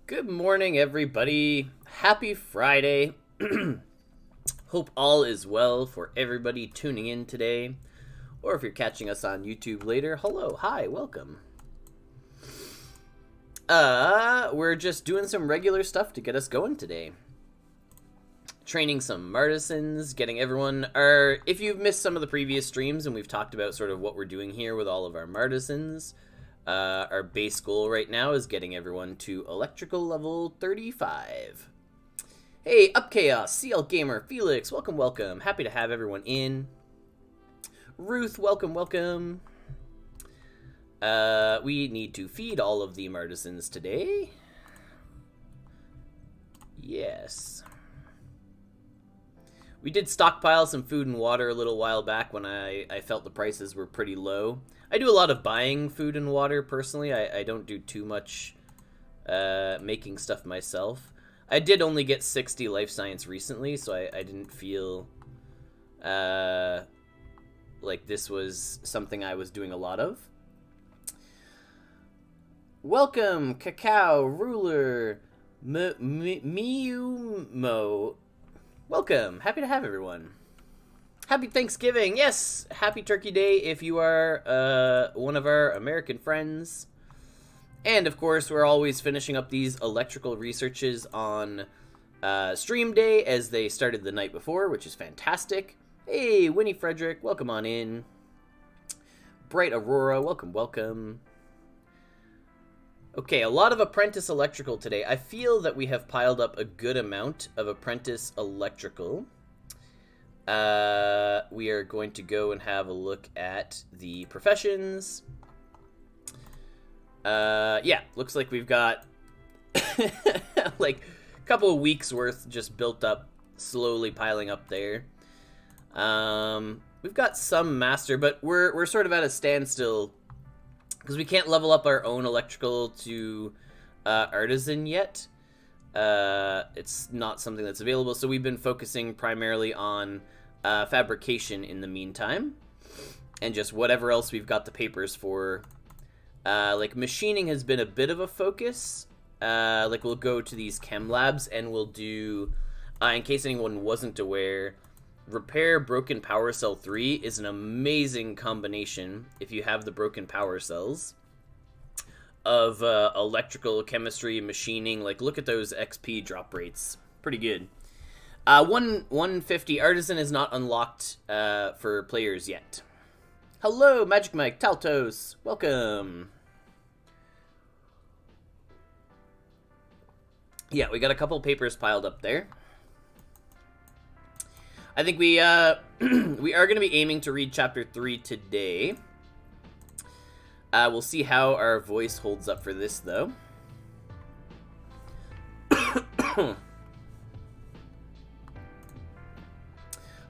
Good morning, everybody. Happy Friday. Hope all is well for everybody tuning in today. Or if you're catching us on YouTube later, hello, hi, welcome. We're just doing some regular stuff to get us going today. Training some Martisans, getting everyone... if you've missed some of the previous streams and we've talked about sort of what we're doing here with all of our Martisans... our base goal right now is getting everyone to electrical level 35. Hey, Up Chaos, CL Gamer, Felix, welcome, welcome. Happy to have everyone in. Ruth, welcome, welcome. We need to feed all of the Martisans today. Yes. We did stockpile some food and water a little while back when I felt the prices were pretty low. I do a lot of buying food and water personally. I don't do too much making stuff myself. I did only get 60 life science recently, so I didn't feel like this was something I was doing a lot of. Welcome, Cacao, Ruler, Miyumo. Welcome. Happy to have everyone. Happy Thanksgiving. Yes, happy Turkey Day if you are one of our American friends. And, of course, we're always finishing up these electrical researches on stream day as they started the night before, which is fantastic. Hey, Winnie Frederick, welcome on in. Bright Aurora, welcome, welcome. Okay, a lot of Apprentice Electrical today. I feel that we have piled up a good amount of Apprentice Electrical. We are going to go and have a look at the professions. Yeah, looks like we've got like a couple of weeks worth just built up, slowly piling up there. We've got some master, but we're sort of at a standstill because we can't level up our own electrical to artisan yet. It's not something that's available, so we've been focusing primarily on fabrication in the meantime, and just whatever else we've got the papers for. Like machining has been a bit of a focus. Like we'll go to these chem labs and we'll do, in case anyone wasn't aware, repair broken power cell 3 is an amazing combination if you have the broken power cells of electrical, chemistry, machining. Like look at those XP drop rates. Pretty good. 150 Artisan is not unlocked for players yet. Hello, Magic Mike, Taltos, welcome. Yeah, we got a couple papers piled up there. I think we we are going to be aiming to read Chapter 3 today. We'll see how our voice holds up for this, though.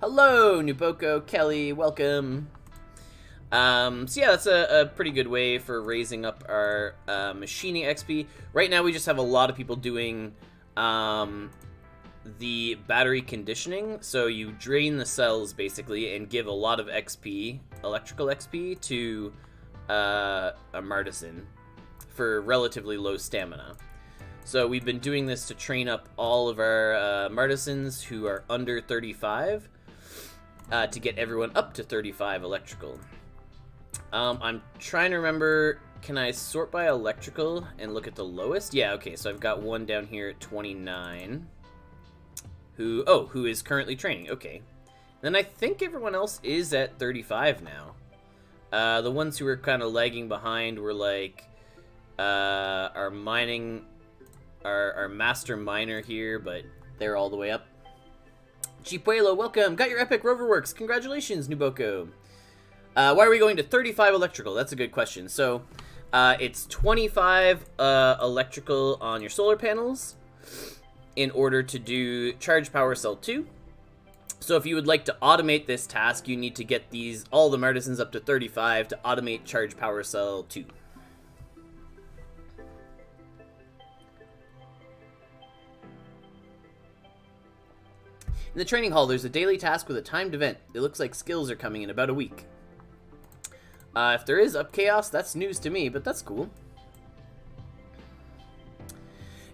Hello, Nuboko, Kelly, welcome. So yeah, that's a pretty good way for raising up our machining XP. Right now we just have a lot of people doing the battery conditioning. So you drain the cells basically and give a lot of XP, electrical XP, to a Martisan for relatively low stamina. So we've been doing this to train up all of our Martisans who are under 35 to get everyone up to 35 electrical. I'm trying to remember, can I sort by electrical and look at the lowest? Yeah, okay, so I've got one down here at 29 who is currently training. Okay. Then I think everyone else is at 35 now. The ones who were kind of lagging behind were like our mining, our master miner here, but they're all the way up. Chipuelo, welcome. Got your epic rover works. Congratulations, Nuboko. Why are we going to 35 electrical? That's a good question. So, it's 25 electrical on your solar panels in order to do Charge Power Cell 2. So if you would like to automate this task, you need to get all the Martisans up to 35 to automate Charge Power Cell 2. In the training hall, there's a daily task with a timed event. It looks like skills are coming in about a week. If there is Up Chaos, that's news to me, but that's cool.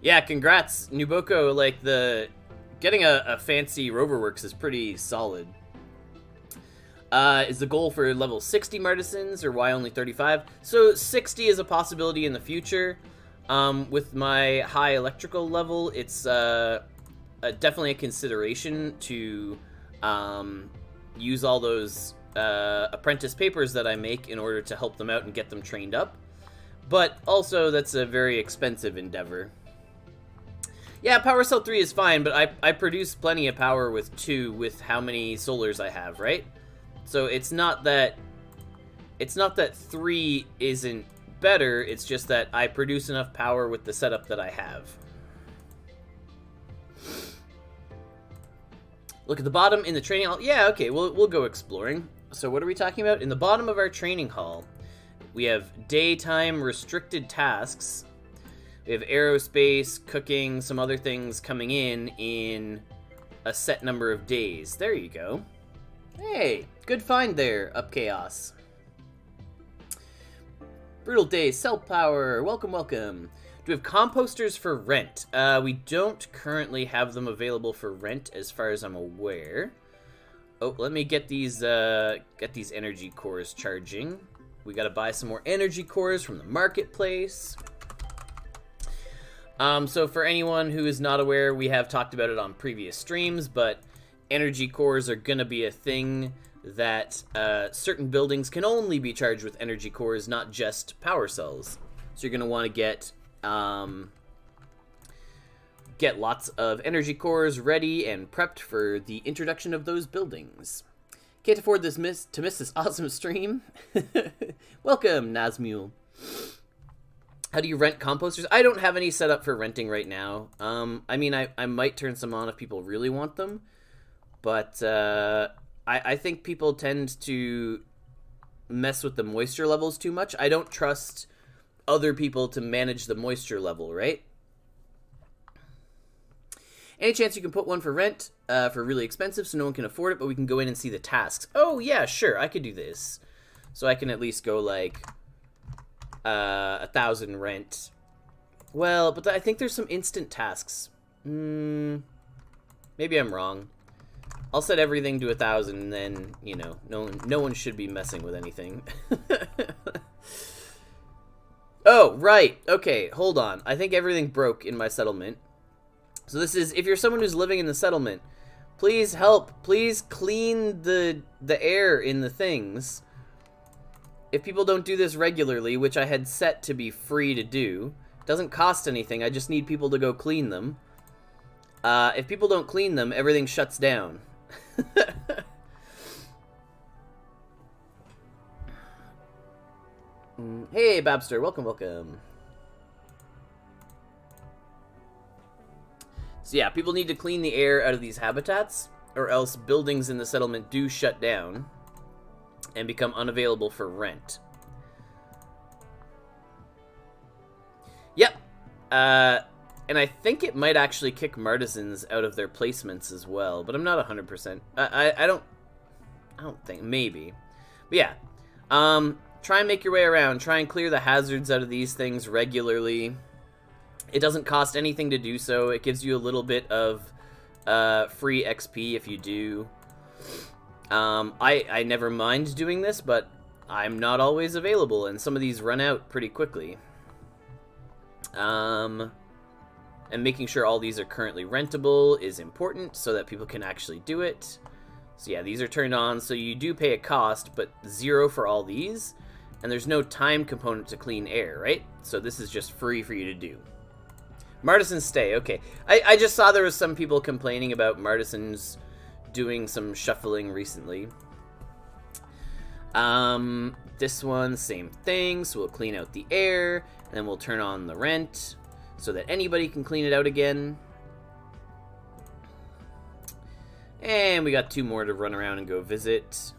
Yeah, congrats, Nuboko. Like, getting a fancy rover works is pretty solid. Is the goal for level 60 Martisans, or why only 35? So 60 is a possibility in the future. With my high electrical level, it's definitely a consideration to use all those apprentice papers that I make in order to help them out and get them trained up. But also, that's a very expensive endeavor. Yeah, Power Cell 3 is fine, but I produce plenty of power with 2 with how many solars I have, right? So it's not that 3 isn't better, it's just that I produce enough power with the setup that I have. Look at the bottom in the training hall. Yeah, okay, we'll go exploring. So what are we talking about? In the bottom of our training hall, we have daytime restricted tasks. We have aerospace, cooking, some other things coming in a set number of days. There you go. Hey, good find there, Up Chaos. Brutal Days, Cell Power, welcome, welcome. Do we have composters for rent? We don't currently have them available for rent, as far as I'm aware. Oh, let me get these energy cores charging. We gotta buy some more energy cores from the marketplace. So for anyone who is not aware, we have talked about it on previous streams, but energy cores are gonna be a thing that certain buildings can only be charged with energy cores, not just power cells. So you're gonna want to get lots of energy cores ready and prepped for the introduction of those buildings. Can't afford to miss this awesome stream. Welcome, Nazmule. How do you rent composters? I don't have any set up for renting right now. I mean, I might turn some on if people really want them, but I think people tend to mess with the moisture levels too much. I don't trust other people to manage the moisture level, right? Any chance you can put one for rent for really expensive so no one can afford it, but we can go in and see the tasks? Oh, yeah, sure, I could do this. So I can at least go, like, 1,000 rent. Well, but I think there's some instant tasks. Maybe I'm wrong. I'll set everything to 1,000, and then, you know, no one should be messing with anything. Oh, right. Okay, hold on. I think everything broke in my settlement. So this is, if you're someone who's living in the settlement, please help. Please clean the air in the things. If people don't do this regularly, which I had set to be free to do, doesn't cost anything, I just need people to go clean them. If people don't clean them, everything shuts down. Hey, Babster, welcome, welcome. So yeah, people need to clean the air out of these habitats, or else buildings in the settlement do shut down and become unavailable for rent. Yep. And I think it might actually kick Martisans out of their placements as well, but I'm not 100%. I don't think, maybe. But yeah, try and make your way around. Try and clear the hazards out of these things regularly. It doesn't cost anything to do so. It gives you a little bit of free XP if you do. I never mind doing this, but I'm not always available, and some of these run out pretty quickly. And making sure all these are currently rentable is important so that people can actually do it. So yeah, these are turned on, so you do pay a cost, but 0 for all these. And there's no time component to clean air, right? So this is just free for you to do. Martisans stay, okay. I just saw there was some people complaining about Martisans doing some shuffling recently. This one, same thing, so we'll clean out the air, and then we'll turn on the rent, so that anybody can clean it out again. And we got 2 more to run around and go visit.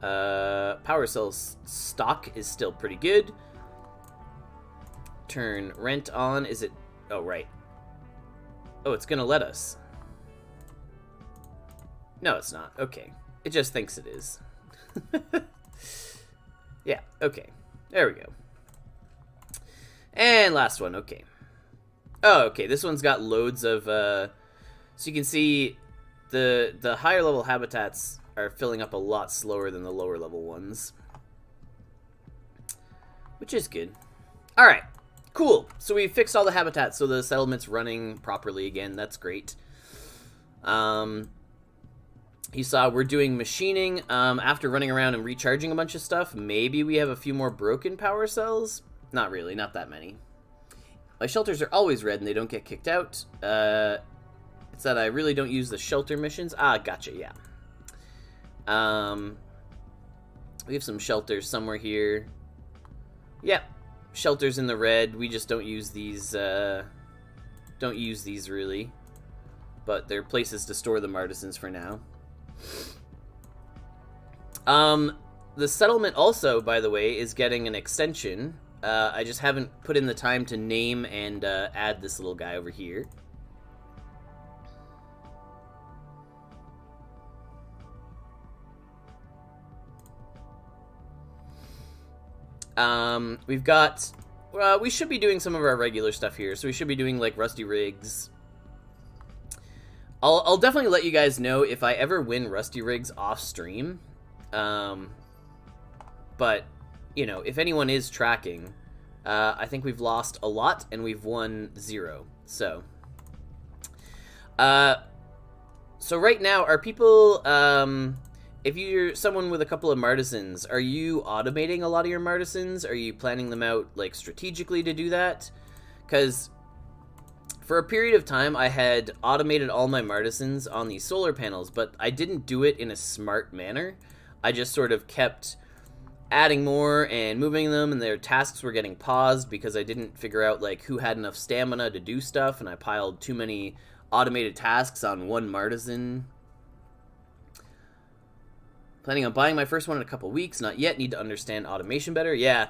Power cells stock is still pretty good. Turn rent on. Is it? Oh, right. Oh, it's gonna let us. No, it's not. Okay. It just thinks it is. Yeah, okay. There we go. And last one, okay. Oh, okay. This one's got loads of. So you can see the higher level habitats are filling up a lot slower than the lower level ones, which is good. All right, cool. So we fixed all the habitats, so the settlement's running properly again. That's great. You saw we're doing machining. After running around and recharging a bunch of stuff, maybe we have a few more broken power cells. Not really, not that many. My shelters are always red and they don't get kicked out. It's that I really don't use the shelter missions. Ah, gotcha, yeah. We have some shelters somewhere here. Yep, shelters in the red. We just don't use these, really. But they're places to store the artisans for now. The settlement also, by the way, is getting an extension. I just haven't put in the time to name and add this little guy over here. We've got... we should be doing some of our regular stuff here. So we should be doing, like, Rusty Rigs. I'll definitely let you guys know if I ever win Rusty Rigs off stream. But, you know, if anyone is tracking, I think we've lost a lot and we've won 0. So right now, are people, if you're someone with a couple of artisans, are you automating a lot of your artisans? Are you planning them out, like, strategically to do that? Because for a period of time, I had automated all my artisans on these solar panels, but I didn't do it in a smart manner. I just sort of kept adding more and moving them, and their tasks were getting paused because I didn't figure out, like, who had enough stamina to do stuff, and I piled too many automated tasks on one artisan. Planning on buying my first one in a couple weeks. Not yet. Need to understand automation better. Yeah.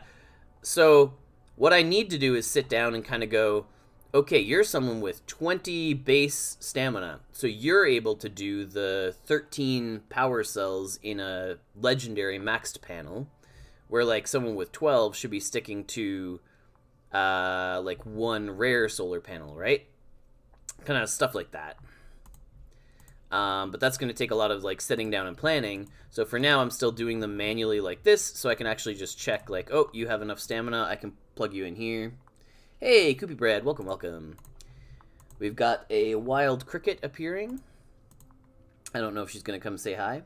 So what I need to do is sit down and kind of go, okay, you're someone with 20 base stamina, so you're able to do the 13 power cells in a legendary maxed panel, where, like, someone with 12 should be sticking to, like, one rare solar panel, right? Kind of stuff like that. But that's going to take a lot of, like, sitting down and planning. So for now, I'm still doing them manually like this, so I can actually just check, like, oh, you have enough stamina, I can plug you in here. Hey, Koopy Bread, welcome, welcome. We've got a wild cricket appearing. I don't know if she's going to come say hi.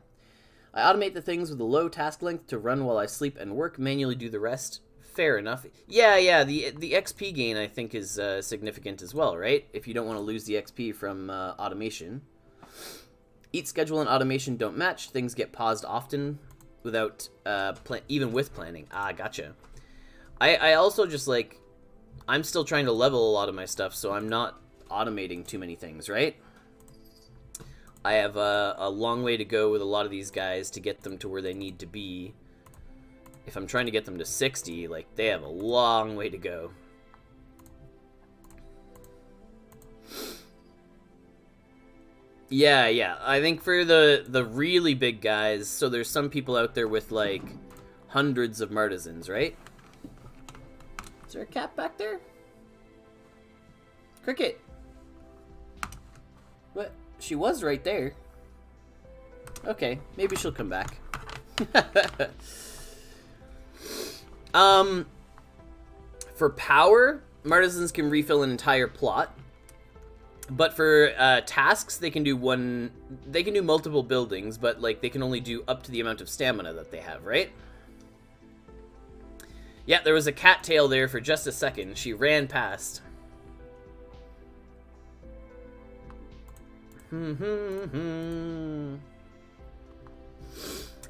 I automate the things with a low task length to run while I sleep and work, manually do the rest. Fair enough. Yeah, the XP gain, I think, is significant as well, right? If you don't want to lose the XP from automation. Eat schedule and automation don't match. Things get paused often without, even with planning. Ah, gotcha. I also just, like, I'm still trying to level a lot of my stuff, so I'm not automating too many things, right? I have a long way to go with a lot of these guys to get them to where they need to be. If I'm trying to get them to 60, like, they have a long way to go. Yeah, I think for the really big guys, so there's some people out there with, like, hundreds of artisans, right? Is there a cat back there? Cricket! What? She was right there. Okay, maybe she'll come back. For power, artisans can refill an entire plot. But for tasks, they can do multiple buildings, but, like, they can only do up to the amount of stamina that they have, right? Yeah, there was a cattail there for just a second. She ran past.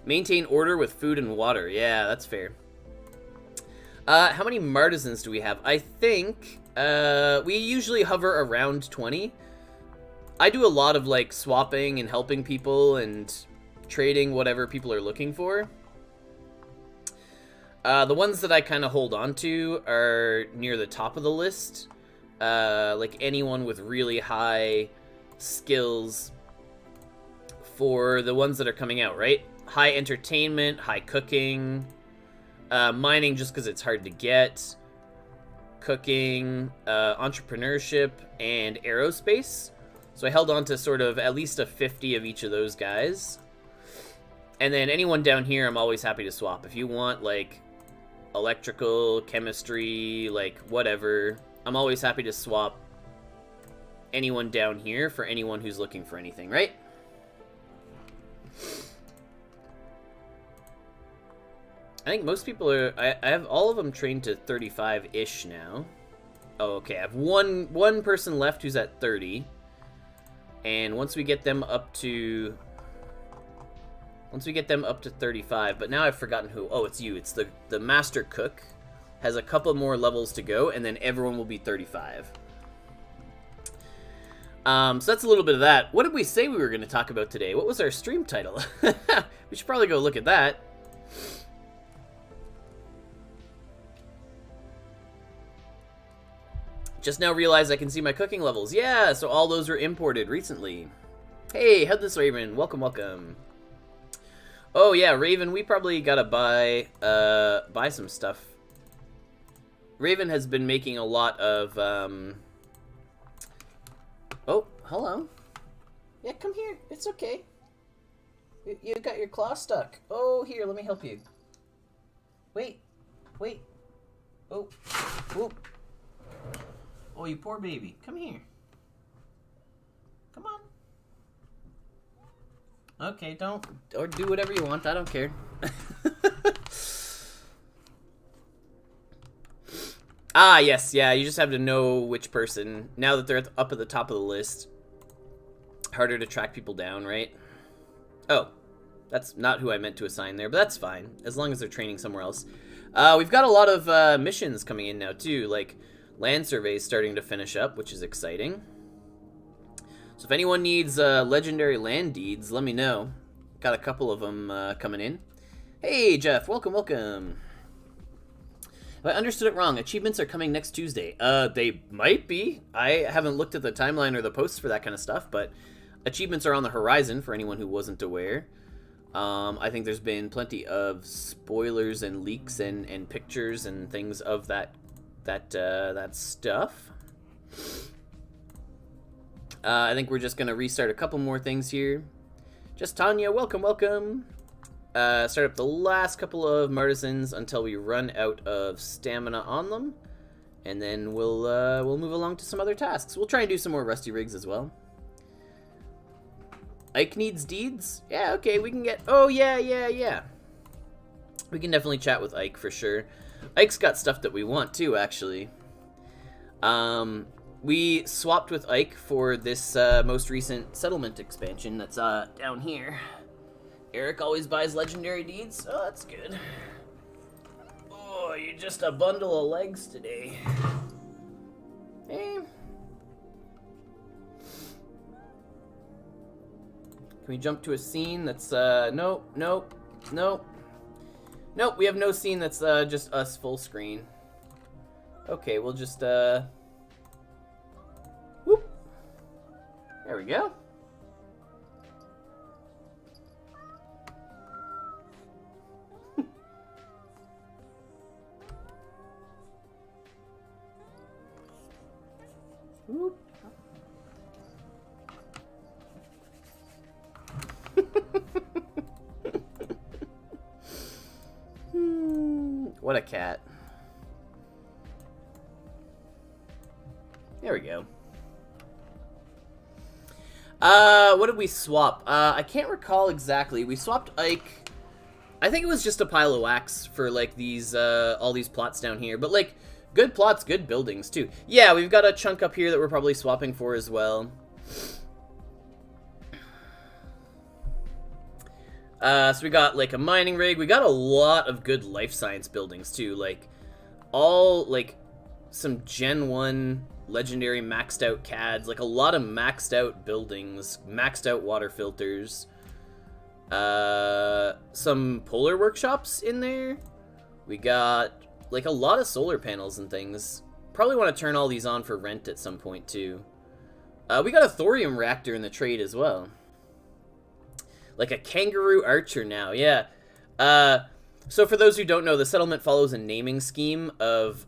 Maintain order with food and water. Yeah, that's fair. How many artisans do we have? I think we usually hover around 20. I do a lot of, like, swapping and helping people and trading whatever people are looking for. The ones that I kind of hold on to are near the top of the list. Like, anyone with really high skills for the ones that are coming out, right? High entertainment, high cooking, mining just because it's hard to get. cooking, entrepreneurship, and aerospace. So I held on to sort of at least a 50 of each of those guys. And then anyone down here, I'm always happy to swap. If you want, like, electrical, chemistry, like, whatever, I'm always happy to swap anyone down here for anyone who's looking for anything, right? I think most people are... I have all of them trained to 35-ish now. Oh, okay. I have one person left who's at 30. And once we get them up to 35, but now I've forgotten who. Oh, it's you. It's the master cook. Has a couple more levels to go, and then everyone will be 35. So that's a little bit of that. What did we say we were going to talk about today? What was our stream title? We should probably go look at that. Just now realized I can see my cooking levels. Yeah, so all those were imported recently. Hey, how'd this, Raven? Welcome, welcome. Oh yeah, Raven, we probably gotta buy some stuff. Raven has been making a lot of, Oh, hello. Yeah, come here. It's okay. You got your claw stuck. Oh, here, let me help you. Wait. Oh, whoop. Oh, you poor baby. Come here. Come on. Okay, don't... Or do whatever you want. I don't care. Ah, yes. Yeah, you just have to know which person. Now that they're up at the top of the list. Harder to track people down, right? Oh. That's not who I meant to assign there, but that's fine. As long as they're training somewhere else. We've got a lot of missions coming in now, too. Like... Land surveys starting to finish up, which is exciting. So if anyone needs legendary land deeds, let me know. Got a couple of them coming in. Hey, Jeff. Welcome, welcome. If I understood it wrong, achievements are coming next Tuesday. They might be. I haven't looked at the timeline or the posts for that kind of stuff, but achievements are on the horizon for anyone who wasn't aware. I think there's been plenty of spoilers and leaks and pictures and things of that stuff. I think we're just gonna restart a couple more things here. Just Tanya, welcome, welcome. Start up the last couple of martisans until we run out of stamina on them, and then we'll move along to some other tasks. We'll try and do some more rusty rigs as well. Ike needs deeds? Yeah, okay, we can get... Oh, yeah. We can definitely chat with Ike for sure. Ike's got stuff that we want too, actually. We swapped with Ike for this most recent settlement expansion that's down here. Eric always buys legendary deeds. Oh, that's good. Oh, you're just a bundle of legs today. Hey. Can we jump to a scene that's nope. Nope, we have no scene that's just us full screen. Okay, we'll just whoop. There we go. Whoop. What a cat. There we go. What did we swap? I can't recall exactly. We swapped Ike. I think it was just a pile of wax for, like, these, all these plots down here. But, like, good plots, good buildings, too. Yeah, we've got a chunk up here that we're probably swapping for as well. So we got, like, a mining rig. We got a lot of good life science buildings, too. Like, all, like, some Gen 1 legendary maxed out CADs. Like, a lot of maxed out buildings. Maxed out water filters. Some polar workshops in there. We got, like, a lot of solar panels and things. Probably want to turn all these on for rent at some point, too. We got a thorium reactor in the trade as well. Like a kangaroo archer now, yeah. So for those who don't know, the settlement follows a naming scheme of,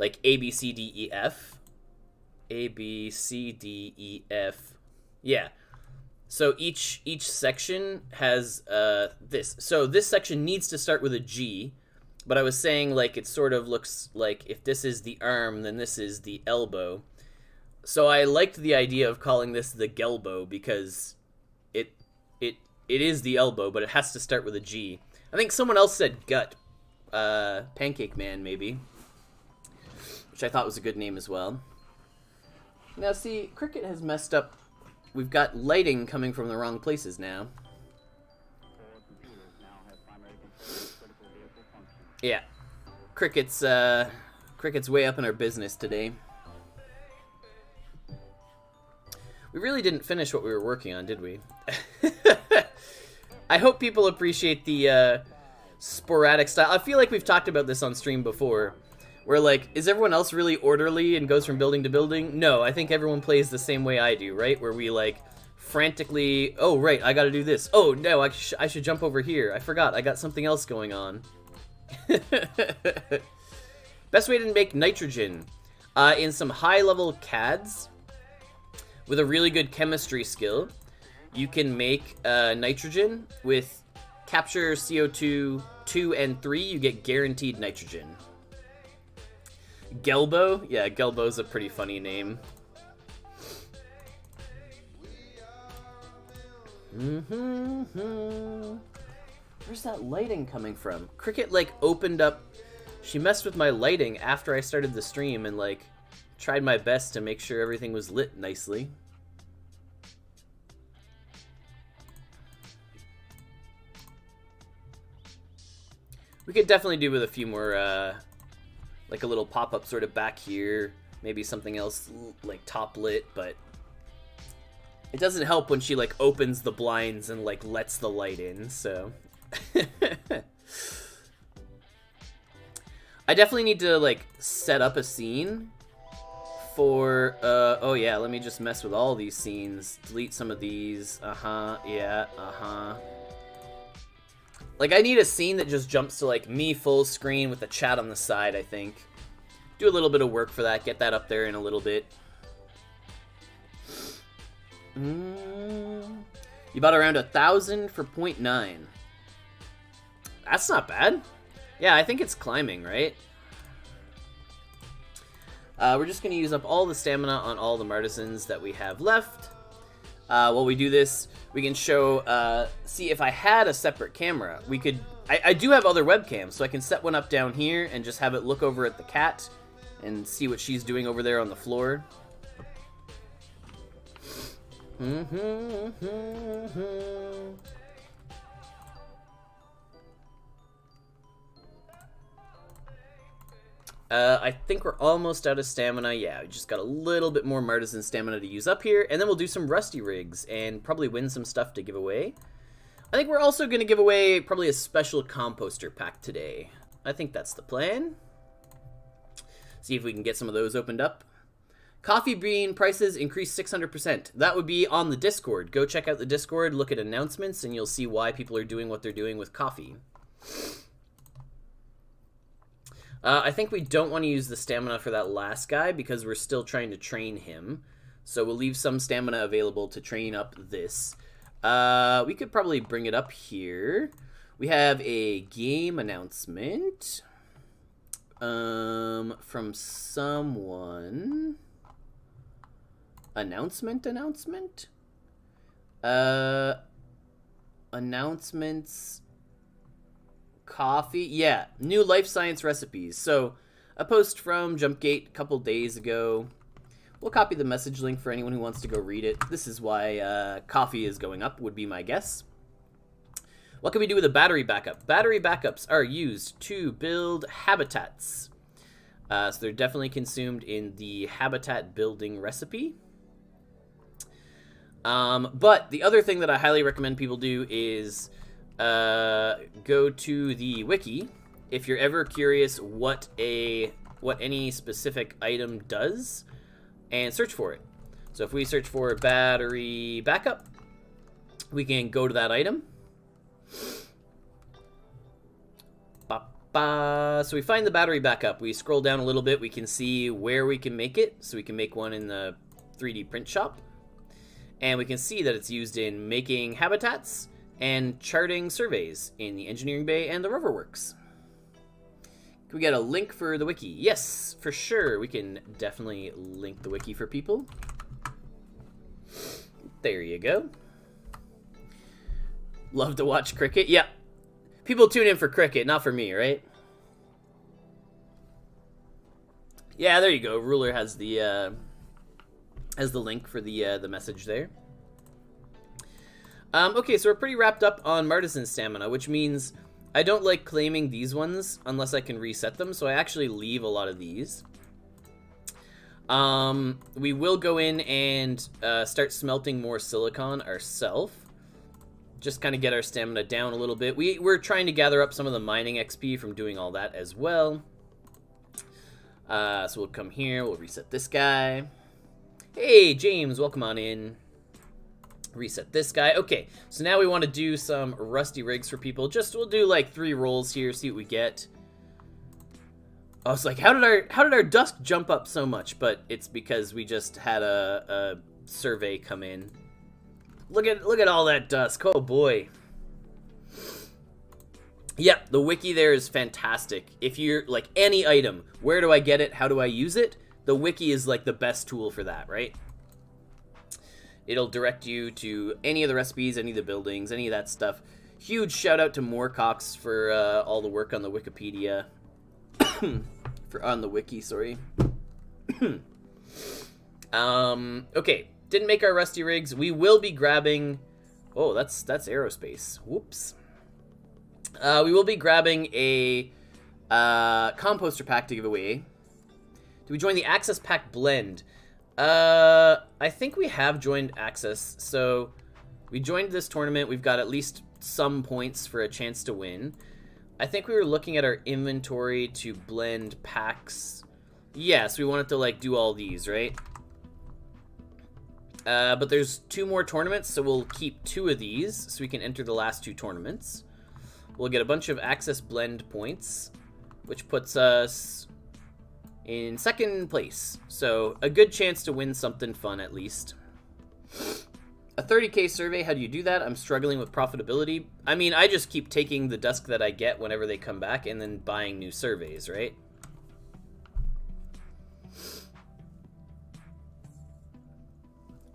like A, B, C, D, E, F. A, B, C, D, E, F. Yeah. So each section has this. So this section needs to start with a G, but I was saying like it sort of looks like if this is the arm, then this is the elbow. So I liked the idea of calling this the Gelbow because it is the elbow, but it has to start with a G. I think someone else said gut. Pancake Man, maybe. Which I thought was a good name as well. Now, see, Cricket has messed up. We've got lighting coming from the wrong places now. Yeah. Cricket's way up in our business today. We really didn't finish what we were working on, did we? I hope people appreciate the sporadic style. I feel like we've talked about this on stream before, where like, is everyone else really orderly and goes from building to building? No, I think everyone plays the same way I do, right? Where we like frantically, oh right, I gotta do this. Oh no, I should jump over here. I forgot, I got something else going on. Best way to make nitrogen. In some high-level CADs, with a really good chemistry skill, you can make nitrogen with capture CO2 2 and 3. You get guaranteed nitrogen. Gelbow? Yeah, Gelbow's a pretty funny name. Where's that lighting coming from? Cricket, like, opened up... She messed with my lighting after I started the stream and, like, tried my best to make sure everything was lit nicely. We could definitely do with a few more, like a little pop-up sort of back here. Maybe something else, like, top lit, but... It doesn't help when she, like, opens the blinds and, like, lets the light in, so... I definitely need to, like, set up a scene for, oh yeah, let me just mess with all these scenes. Delete some of these. Yeah, Like, I need a scene that just jumps to, like, me full screen with a chat on the side, I think. Do a little bit of work for that, get that up there in a little bit. You bought around 1,000 for 0.9. That's not bad. Yeah, I think it's climbing, right? We're just going to use up all the stamina on all the Martisans that we have left. While we do this, we can show, see if I had a separate camera, we could, I do have other webcams, so I can set one up down here and just have it look over at the cat and see what she's doing over there on the floor. I think we're almost out of stamina. Yeah, we just got a little bit more Martisan stamina to use up here, and then we'll do some Rusty Rigs and probably win some stuff to give away. I think we're also going to give away probably a special composter pack today. I think that's the plan. See if we can get some of those opened up. Coffee bean prices increased 600%. That would be on the Discord. Go check out the Discord, look at announcements, and you'll see why people are doing what they're doing with coffee. I think we don't want to use the stamina for that last guy because we're still trying to train him. So we'll leave some stamina available to train up this. We could probably bring it up here. We have a game announcement from someone. Announcements. Coffee. Yeah, new life science recipes. So, a post from Jumpgate a couple days ago. We'll copy the message link for anyone who wants to go read it. This is why coffee is going up, would be my guess. What can we do with a battery backup? Battery backups are used to build habitats. So they're definitely consumed in the habitat building recipe. But the other thing that I highly recommend people do is go to the wiki if you're ever curious what any specific item does, and search for it. So if we search for battery backup, we can go to that item. Bop, So we find the battery back up. We scroll down a little bit. We can see where we can make it. So we can make one in the 3D print shop. And we can see that it's used in making habitats and charting surveys in the engineering bay and the rover works. Can we get a link for the wiki? Yes, for sure. We can definitely link the wiki for people. There you go. Love to watch cricket. Yeah. People tune in for cricket, not for me, right? Yeah, there you go. Ruler has the link for the message there. Okay, so we're pretty wrapped up on Martisan Stamina, which means I don't like claiming these ones unless I can reset them, so I actually leave a lot of these. We will go in and start smelting more silicon ourselves. Just kind of get our stamina down a little bit. We're trying to gather up some of the mining XP from doing all that as well. So we'll come here, we'll reset this guy. Hey, James, welcome on in. Reset this guy. Okay, so now we want to do some rusty rigs for people. We'll do like 3 rolls here, see what we get. I was like, how did our dusk jump up so much? But it's because we just had a survey come in. Look at all that dusk. Oh boy. Yep, the wiki there is fantastic. If you're like any item, where do I get it? How do I use it? The wiki is like the best tool for that, right? It'll direct you to any of the recipes, any of the buildings, any of that stuff. Huge shout out to Moorcox for all the work on the Wikipedia. On the wiki, sorry. Okay, didn't make our rusty rigs. We will be grabbing... Oh, that's aerospace. Whoops. We will be grabbing a composter pack to give away. Do we join the Access Pack Blend? I think we have joined Access. So we joined this tournament. We've got at least some points for a chance to win. I think we were looking at our inventory to blend packs. Yes, we wanted to like do all these, right? But there's 2 more tournaments, so we'll keep 2 of these so we can enter the last 2 tournaments. We'll get a bunch of Access Blend points, which puts us in 2nd place. So a good chance to win something fun at least. A 30k survey, how do you do that? I'm struggling with profitability. I mean, I just keep taking the dusk that I get whenever they come back and then buying new surveys, right?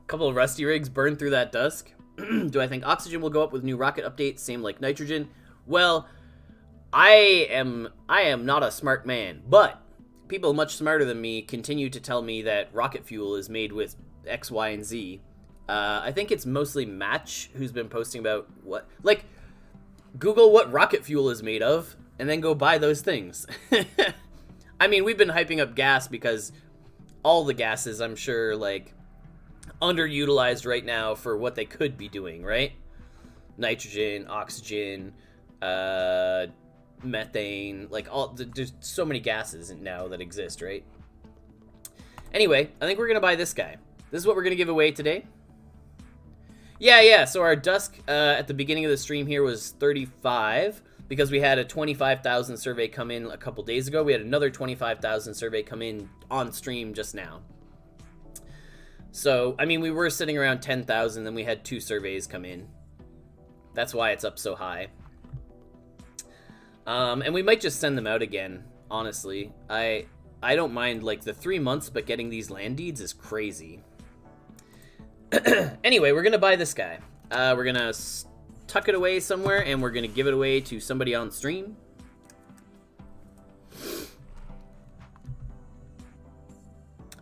Couple of rusty rigs burned through that dusk. Do I think oxygen will go up with new rocket updates? Same like nitrogen? Well, I am not a smart man, but people much smarter than me continue to tell me that rocket fuel is made with X, Y, and Z. I think it's mostly Match who's been posting about what... Like, Google what rocket fuel is made of, and then go buy those things. I mean, we've been hyping up gas because all the gases, I'm sure, like, underutilized right now for what they could be doing, right? Nitrogen, oxygen, methane, like, there's so many gases now that exist, right? Anyway, I think we're going to buy this guy. This is what we're going to give away today. Yeah, so our dusk at the beginning of the stream here was 35 because we had a 25,000 survey come in a couple days ago. We had another 25,000 survey come in on stream just now. So, I mean, we were sitting around 10,000, then we had 2 surveys come in. That's why it's up so high. And we might just send them out again, honestly. I don't mind, like, the 3 months, but getting these land deeds is crazy. Anyway, we're going to buy this guy. We're going to tuck it away somewhere, and we're going to give it away to somebody on stream.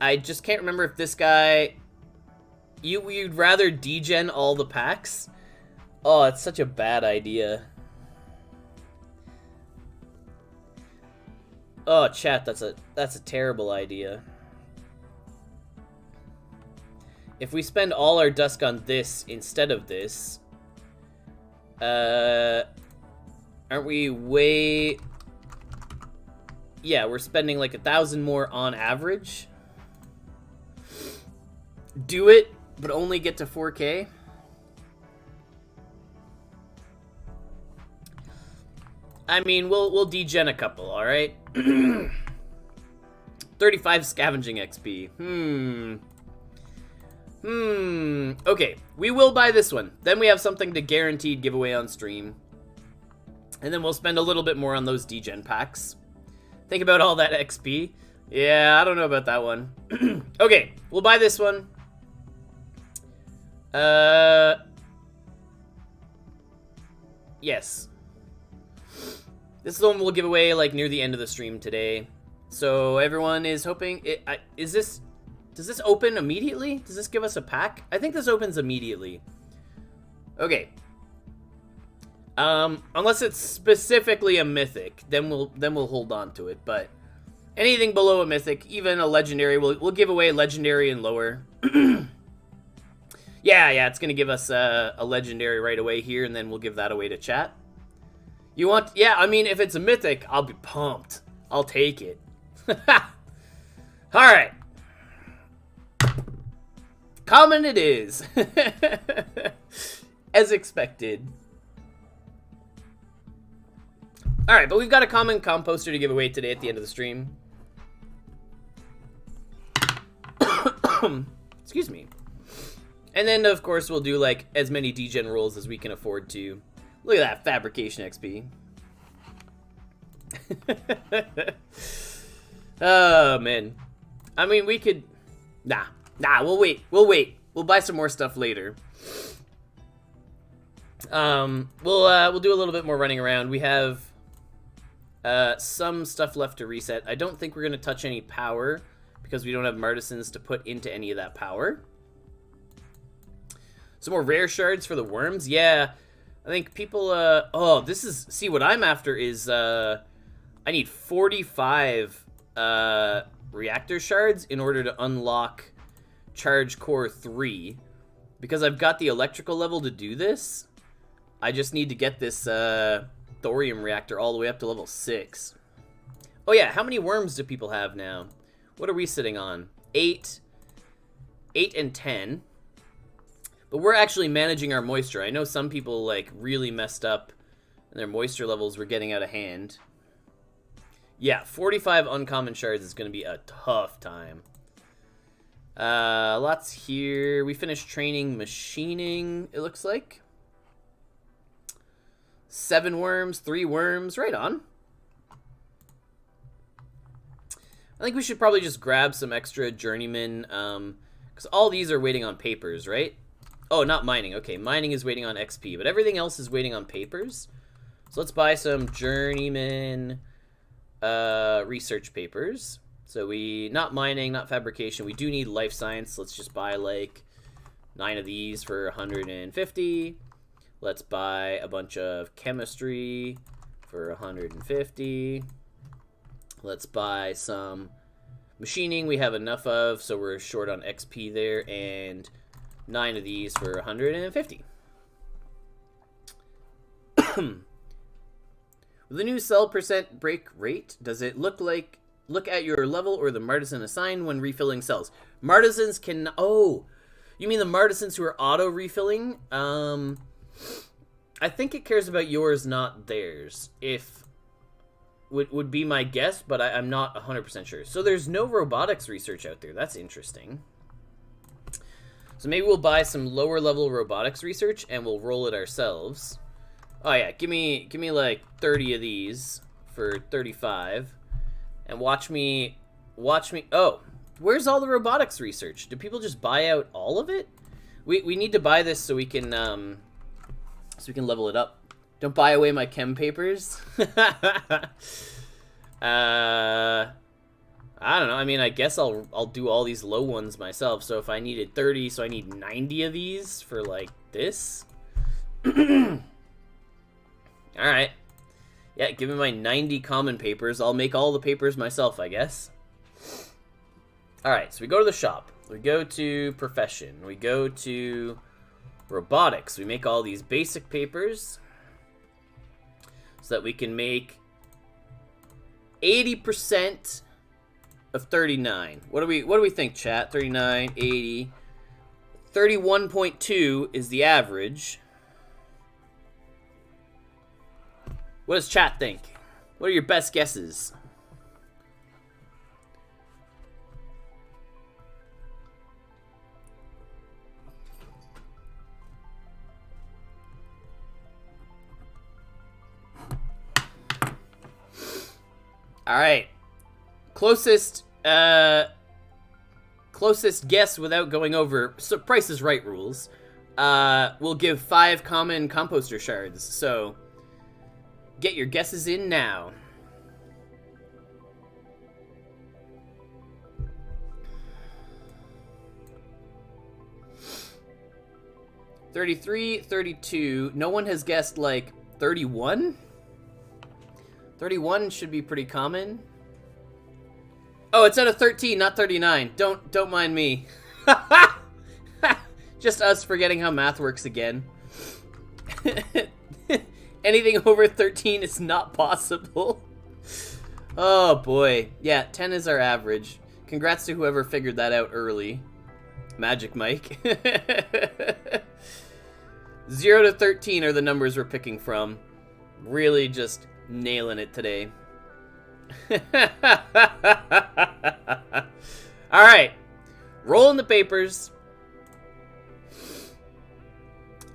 I just can't remember if this guy... You'd rather degen all the packs? Oh, it's such a bad idea. Oh, chat, that's a terrible idea. If we spend all our dusk on this instead of this, aren't we way... Yeah, we're spending like 1,000 more on average. Do it, but only get to 4K. I mean, we'll degen a couple, all right? 35 scavenging XP. Okay, we will buy this one. Then we have something to guaranteed give away on stream. And then we'll spend a little bit more on those degen packs. Think about all that XP. Yeah, I don't know about that one. Okay, we'll buy this one. Yes. This is the one we'll give away like near the end of the stream today. So everyone is hoping does this open immediately? Does this give us a pack? I think this opens immediately. Okay. Unless it's specifically a mythic, then we'll hold on to it, but anything below a mythic, even a legendary, we'll give away legendary and lower. Yeah, it's gonna give us a legendary right away here, and then we'll give that away to chat. You want? Yeah, I mean, if it's a mythic, I'll be pumped. I'll take it. Alright. Common it is. As expected. Alright, but we've got a common composter to give away today at the end of the stream. Excuse me. And then, of course, we'll do, like, as many degen rolls as we can afford to. Look at that fabrication XP. Oh, man. I mean, we could... Nah, we'll wait. We'll buy some more stuff later. We'll do a little bit more running around. We have some stuff left to reset. I don't think we're going to touch any power because we don't have Martisans to put into any of that power. Some more rare shards for the worms. Yeah, I think people, oh, this is, see, what I'm after is, I need 45, reactor shards in order to unlock Charge Core 3. Because I've got the electrical level to do this, I just need to get this, thorium reactor all the way up to level 6. Oh yeah, how many worms do people have now? What are we sitting on? 8 and 10. But we're actually managing our moisture. I know some people, like, really messed up and their moisture levels were getting out of hand. Yeah, 45 uncommon shards is going to be a tough time. Lots here. We finished training machining, it looks like. 7 worms, 3 worms, right on. I think we should probably just grab some extra journeymen, because all these are waiting on papers, right? Oh, not mining. Okay, mining is waiting on XP, but everything else is waiting on papers. So let's buy some journeyman research papers. So not mining, not fabrication. We do need life science. Let's just buy like 9 of these for 150. Let's buy a bunch of chemistry for 150. Let's buy some machining. We have enough of, so we're short on XP there, and 9 of these for 150. With the new cell percent break rate, does it look at your level or the Martisan assigned when refilling cells? Martisans can... Oh, you mean the Martisans who are auto-refilling? I think it cares about yours, not theirs. Would be my guess, but I'm not 100% sure. So there's no robotics research out there. That's interesting. So maybe we'll buy some lower level robotics research and we'll roll it ourselves. Oh yeah, give me like 30 of these for 35. And watch me. Oh, where's all the robotics research? Do people just buy out all of it? We need to buy this so we can level it up. Don't buy away my chem papers. I don't know. I mean, I guess I'll do all these low ones myself. So if I needed 30, so I need 90 of these for like this. All right. Yeah, give me my 90 common papers. I'll make all the papers myself, I guess. All right, so we go to the shop. We go to profession. We go to robotics. We make all these basic papers so that we can make 80% of 39. What do we think, chat? 39, 80. 31.2 is the average. What does chat think? What are your best guesses? All right. Closest guess without going over Price is Right rules. We'll give 5 common composter shards. So get your guesses in now. $33, $32. No one has guessed like $31? 31 should be pretty common. Oh, it's out of 13, not 39. Don't mind me. Just us forgetting how math works again. Anything over 13 is not possible. Oh boy. Yeah, 10 is our average. Congrats to whoever figured that out early. Magic Mike. 0 to 13 are the numbers we're picking from. Really just nailing it today. Alright. Rolling the papers.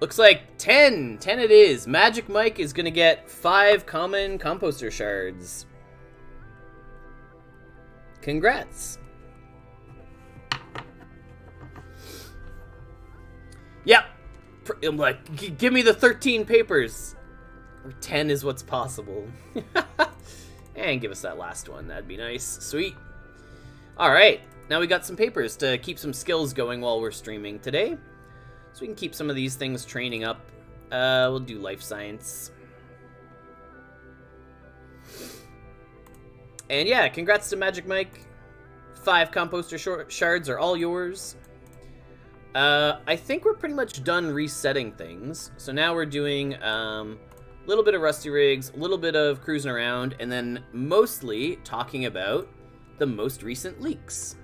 Looks like 10. 10 it is. Magic Mike is going to get 5 common composter shards. Congrats. Yep. I'm like, give me the 13 papers. 10 is what's possible. And give us that last one. That'd be nice. Sweet. Alright. Now we got some papers to keep some skills going while we're streaming today. So we can keep some of these things training up. We'll do life science. And yeah, congrats to Magic Mike. 5 composter shards are all yours. I think we're pretty much done resetting things. So now we're doing a little bit of Rusty Rigs, a little bit of cruising around, and then mostly talking about the most recent leaks.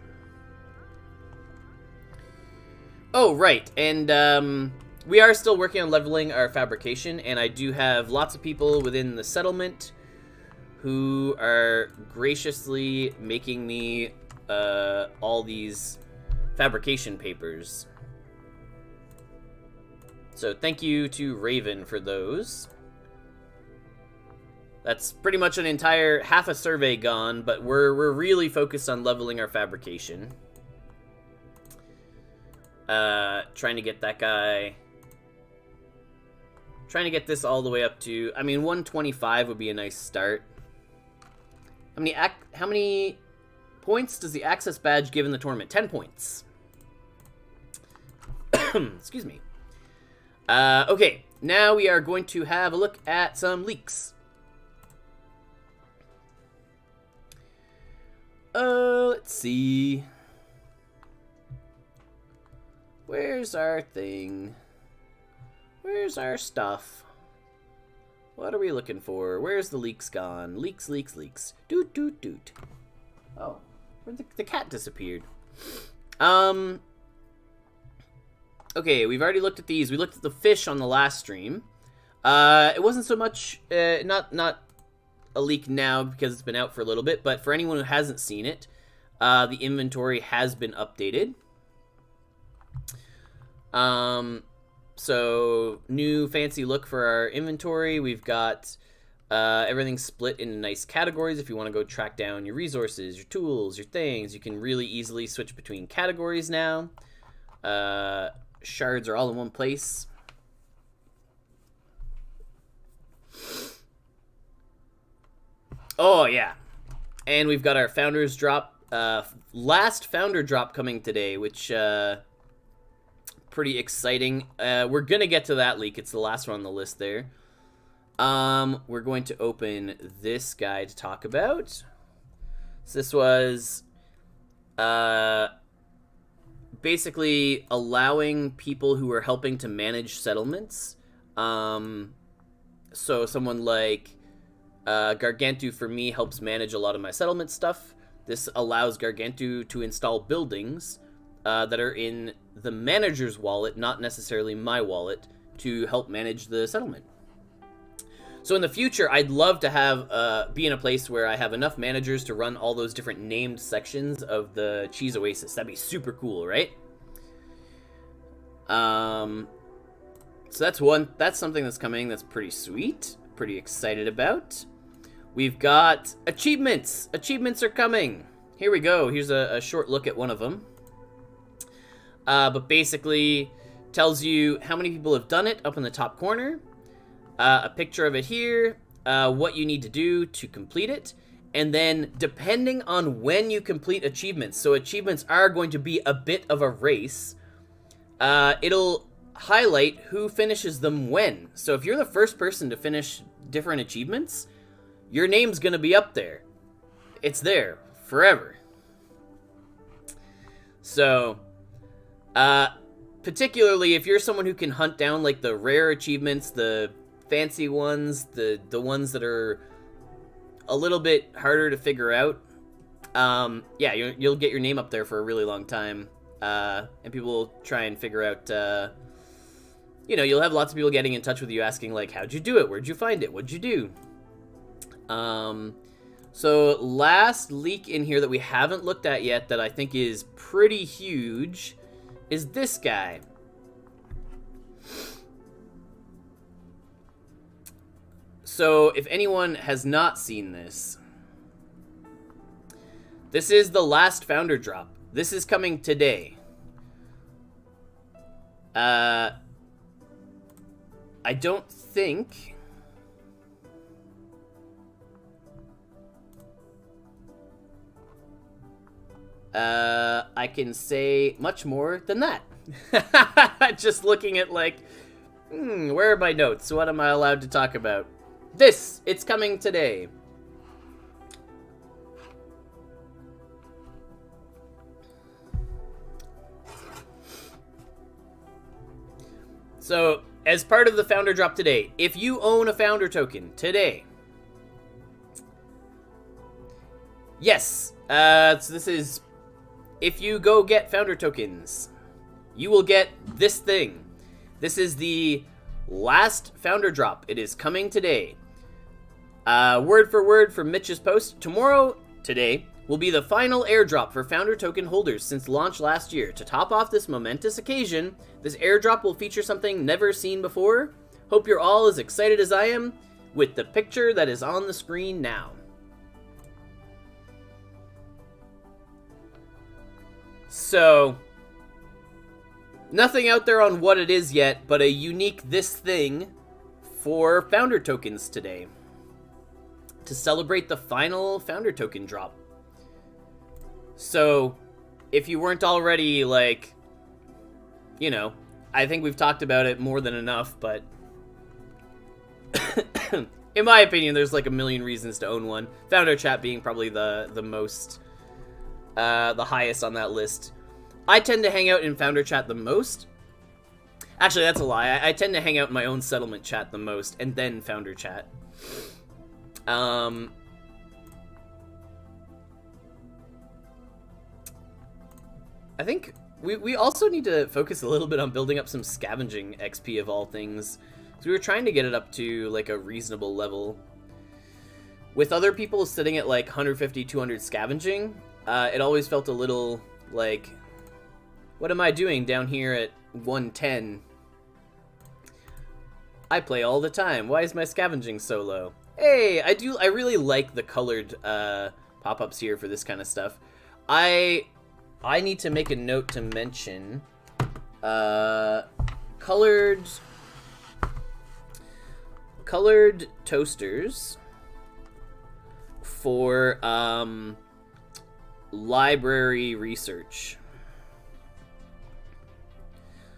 Oh, right, and we are still working on leveling our fabrication, and I do have lots of people within the settlement who are graciously making me all these fabrication papers. So thank you to Raven for those. That's pretty much an entire half a survey gone, but we're really focused on leveling our fabrication. Trying to get that guy. Trying to get this all the way up to, I mean, 125 would be a nice start. How many points does the access badge give in the tournament? 10 points. Excuse me. Okay, now we are going to have a look at some leaks. Let's see. Where's our thing? Where's our stuff? What are we looking for? Where's the leaks gone? Leaks, leaks, leaks. Doot, doot, doot. Oh, where the cat disappeared. Okay, we've already looked at these. We looked at the fish on the last stream. It wasn't so much, not a leak now because it's been out for a little bit, but for anyone who hasn't seen it, the inventory has been updated. So new fancy look for our inventory. We've got everything split into nice categories. If you want to go track down your resources, your tools, your things, you can really easily switch between categories now. Shards are all in one place. Oh yeah, and we've got our founders drop, last founder drop coming today, which pretty exciting. We're gonna get to that leak. It's the last one on the list there. We're going to open this guy to talk about. So this was basically allowing people who are helping to manage settlements. So someone like Gargantu for me helps manage a lot of my settlement stuff. This allows Gargantu to install buildings that are in the manager's wallet, not necessarily my wallet, to help manage the settlement. So in the future, I'd love to have be in a place where I have enough managers to run all those different named sections of the Cheese Oasis. That'd be super cool, right? So that's something that's coming that's pretty sweet. Pretty excited about. We've got achievements. Achievements are coming. Here we go. Here's a short look at one of them. But basically tells you how many people have done it up in the top corner. A picture of it here. What you need to do to complete it. And then depending on when you complete achievements. So achievements are going to be a bit of a race. It'll highlight who finishes them when. So if you're the first person to finish different achievements, your name's gonna be up there. It's there forever. So, particularly if you're someone who can hunt down like the rare achievements, the fancy ones, the ones that are a little bit harder to figure out, yeah, you'll get your name up there for a really long time. And people will try and figure out, you know, you'll have lots of people getting in touch with you asking, like, how'd you do it? Where'd you find it? What'd you do? So last leak in here that we haven't looked at yet that I think is pretty huge is this guy. So if anyone has not seen this, this is the last founder drop. This is coming today. I don't think... I can say much more than that. Just looking at like, where are my notes? What am I allowed to talk about? This! It's coming today. So, as part of the founder drop today, if you own a founder token today, yes, so this is, if you go get founder tokens, you will get this thing. This is the last founder drop. It is coming today. Word for word from Mitch's post, today, will be the final airdrop for founder token holders since launch last year. To top off this momentous occasion, this airdrop will feature something never seen before. Hope you're all as excited as I am with the picture that is on the screen now. So, nothing out there on what it is yet, but a unique this thing for founder tokens today to celebrate the final founder token drop. So, if you weren't already, like, you know, I think we've talked about it more than enough, but in my opinion, there's like a million reasons to own one. Founder chat being probably the most, the highest on that list. I tend to hang out in founder chat the most. Actually, that's a lie. I tend to hang out in my own settlement chat the most, and then founder chat. I think we also need to focus a little bit on building up some scavenging XP of all things. So we were trying to get it up to like a reasonable level. With other people sitting at like 150, 200 scavenging, it always felt a little like, what am I doing down here at 110? I play all the time. Why is my scavenging so low? Hey, I really like the colored pop-ups here for this kind of stuff. I need to make a note to mention colored toasters for library research.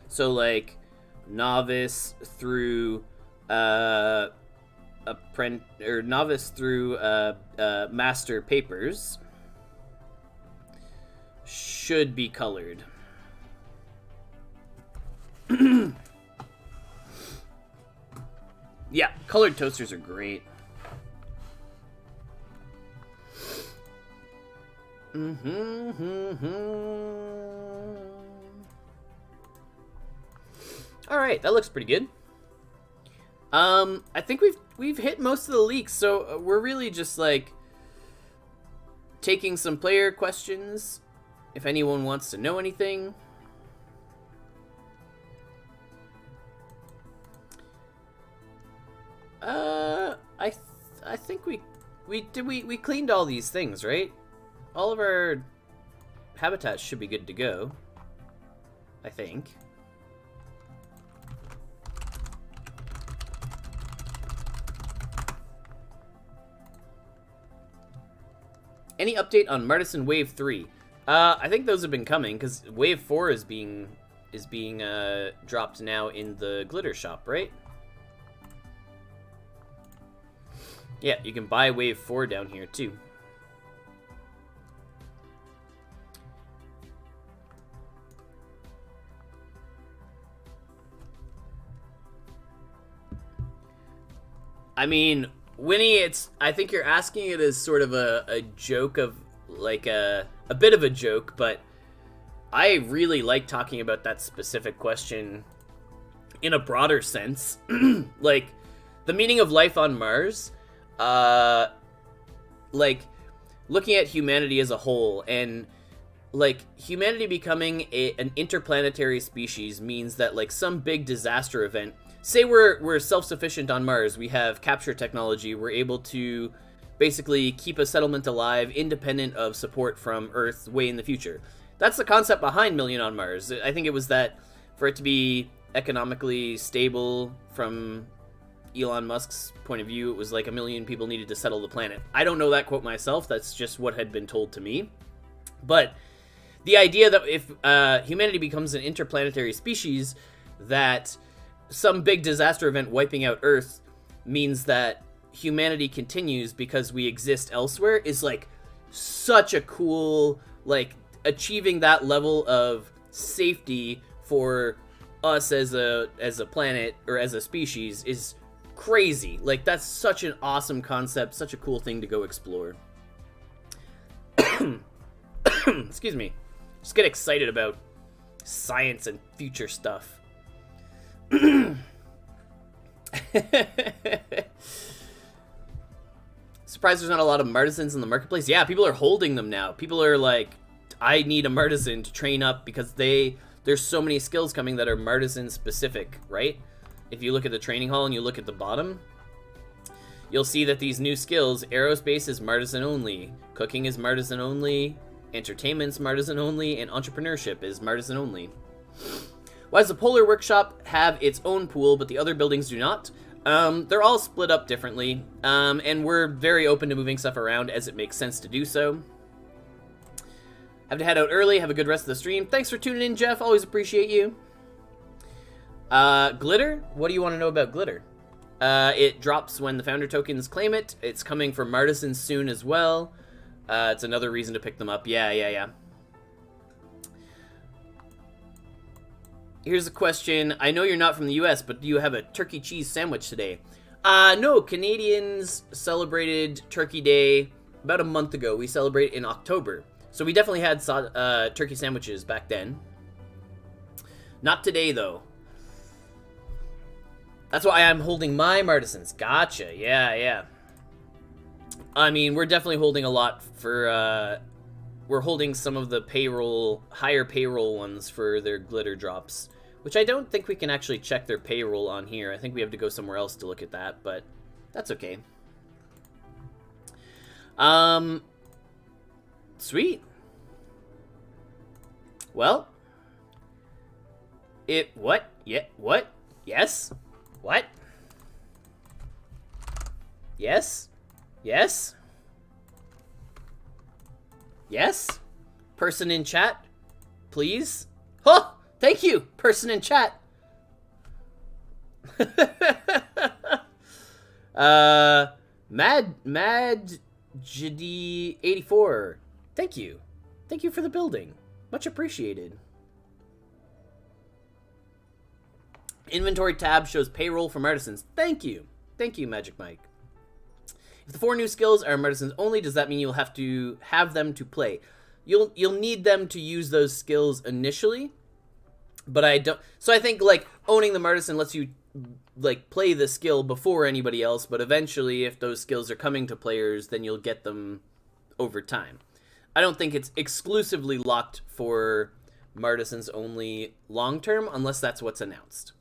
So like novice through novice through master papers should be colored. Yeah, colored toasters are great. Alright, that looks pretty good. I think we've hit most of the leaks, so we're really just like taking some player questions. If anyone wants to know anything. I think we cleaned all these things, right? All of our habitats should be good to go. I think. Any update on Martisan Wave 3? I think those have been coming, because Wave 4 is being dropped now in the glitter shop, right? Yeah, you can buy Wave 4 down here, too. I mean, Winnie, I think you're asking it as sort of a joke of, like, a bit of a joke, but I really like talking about that specific question in a broader sense. Like, the meaning of life on Mars, like, looking at humanity as a whole, and, like, humanity becoming an interplanetary species means that, like, some big disaster event, say we're self-sufficient on Mars, we have capture technology, we're able to basically keep a settlement alive, independent of support from Earth way in the future. That's the concept behind Million on Mars. I think it was that for it to be economically stable from Elon Musk's point of view, it was like 1 million people needed to settle the planet. I don't know that quote myself, that's just what had been told to me. But the idea that if humanity becomes an interplanetary species, that some big disaster event wiping out Earth means that humanity continues because we exist elsewhere is like such a cool, like, achieving that level of safety for us as a planet or as a species is crazy. Like, that's such an awesome concept, such a cool thing to go explore. Excuse me. Just get excited about science and future stuff. Surprised there's not a lot of Martisans in the marketplace. Yeah, people are holding them now. People are like, I need a Martisan to train up because there's so many skills coming that are Martisan specific, right? If you look at the training hall and you look at the bottom, you'll see that these new skills, aerospace is Martisan only, cooking is Martisan only, entertainment's Martisan only, and entrepreneurship is Martisan only. Why does the Polar Workshop have its own pool, but the other buildings do not? They're all split up differently, and we're very open to moving stuff around as it makes sense to do so. Have to head out early. Have a good rest of the stream. Thanks for tuning in, Jeff. Always appreciate you. Glitter? What do you want to know about Glitter? It drops when the founder tokens claim it. It's coming for Martisans soon as well. It's another reason to pick them up. Yeah. Here's a question. I know you're not from the US, but do you have a turkey cheese sandwich today? No, Canadians celebrated Turkey Day about a month ago. We celebrate in October. So we definitely had turkey sandwiches back then. Not today, though. That's why I'm holding my Martisans. Gotcha. Yeah. I mean, we're definitely holding a lot for... we're holding some of the higher payroll ones for their glitter drops. Which I don't think we can actually check their payroll on here. I think we have to go somewhere else to look at that, but that's okay. Sweet. Well. What? Yeah, what? Yes? What? Yes? Yes? Yes? Person in chat, please? Huh! Thank you, person in chat. MadJD84. Thank you. Thank you for the building. Much appreciated. Inventory tab shows payroll from artisans. Thank you. Thank you, Magic Mike. If the 4 new skills are Martisans only, does that mean you'll have to have them to play? You'll need them to use those skills initially, but I don't. So I think like owning the Martisan lets you like play the skill before anybody else, but eventually if those skills are coming to players, then you'll get them over time. I don't think it's exclusively locked for Martisans only long term, unless that's what's announced.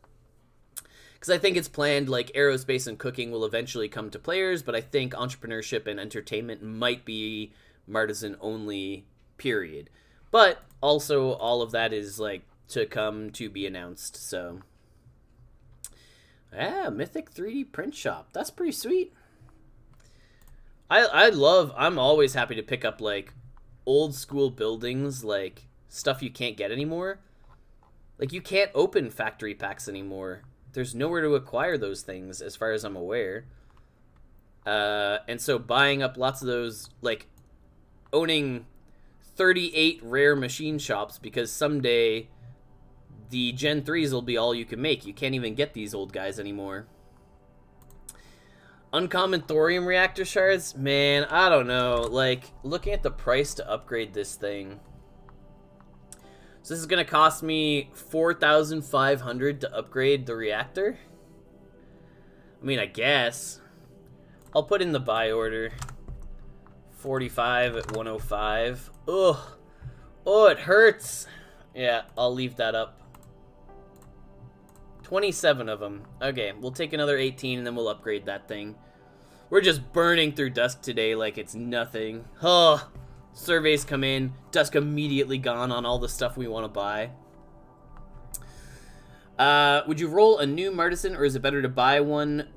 Because I think it's planned like aerospace and cooking will eventually come to players, but I think entrepreneurship and entertainment might be Martisan only, period. But also all of that is like to come to be announced, so yeah, Mythic 3D print shop. That's pretty sweet. I'm always happy to pick up like old school buildings, like stuff you can't get anymore. Like you can't open factory packs anymore. There's nowhere to acquire those things as far as I'm aware. And so buying up lots of those, like owning 38 rare machine shops, because someday the Gen 3s will be all you can make. You can't even get these old guys anymore. Uncommon thorium reactor shards? Man, I don't know. Like, looking at the price to upgrade this thing. So this is going to cost me 4,500 to upgrade the reactor? I mean, I guess. I'll put in the buy order. 45 at 105. Ugh. Oh, it hurts. Yeah, I'll leave that up. 27 of them. Okay, we'll take another 18 and then we'll upgrade that thing. We're just burning through Dusk today like it's nothing. Oh, surveys come in. Dusk immediately gone on all the stuff we want to buy. Would you roll a new Martisan, or is it better to buy one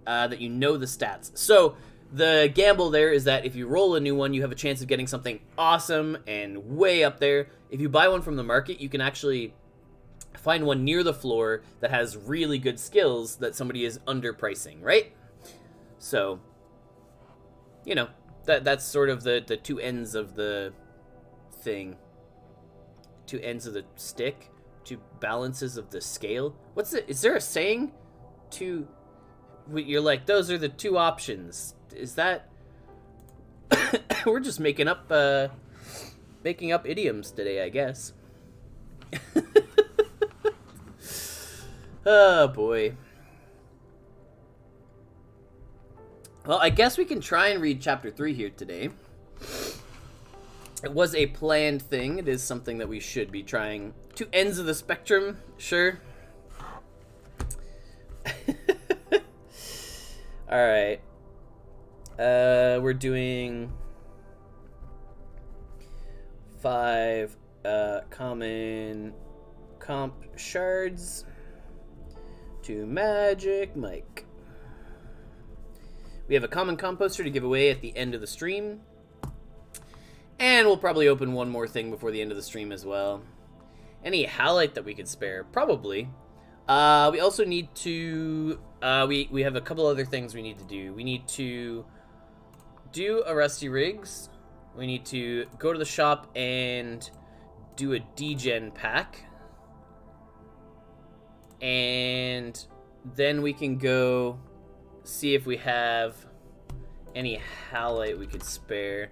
that you know the stats? So the gamble there is that if you roll a new one, you have a chance of getting something awesome and way up there. If you buy one from the market, you can actually find one near the floor that has really good skills that somebody is underpricing, right? So, you know, that's sort of the two ends of the thing. Two ends of the stick. Two balances of the scale. Is there a saying? You're like, those are the two options. Is that... We're just making up idioms today, I guess. Oh, boy. Well, I guess we can try and read Chapter 3 here today. It was a planned thing. It is something that we should be trying. Two ends of the spectrum, sure. Alright. We're doing 5 common comp shards to Magic Mike. We have a common composter to give away at the end of the stream. And we'll probably open one more thing before the end of the stream as well. Any halite that we could spare? Probably. We also need to... we have a couple other things we need to do. We need to do a Rusty Rigs. We need to go to the shop and do a degen pack. And then we can go see if we have any halite we could spare.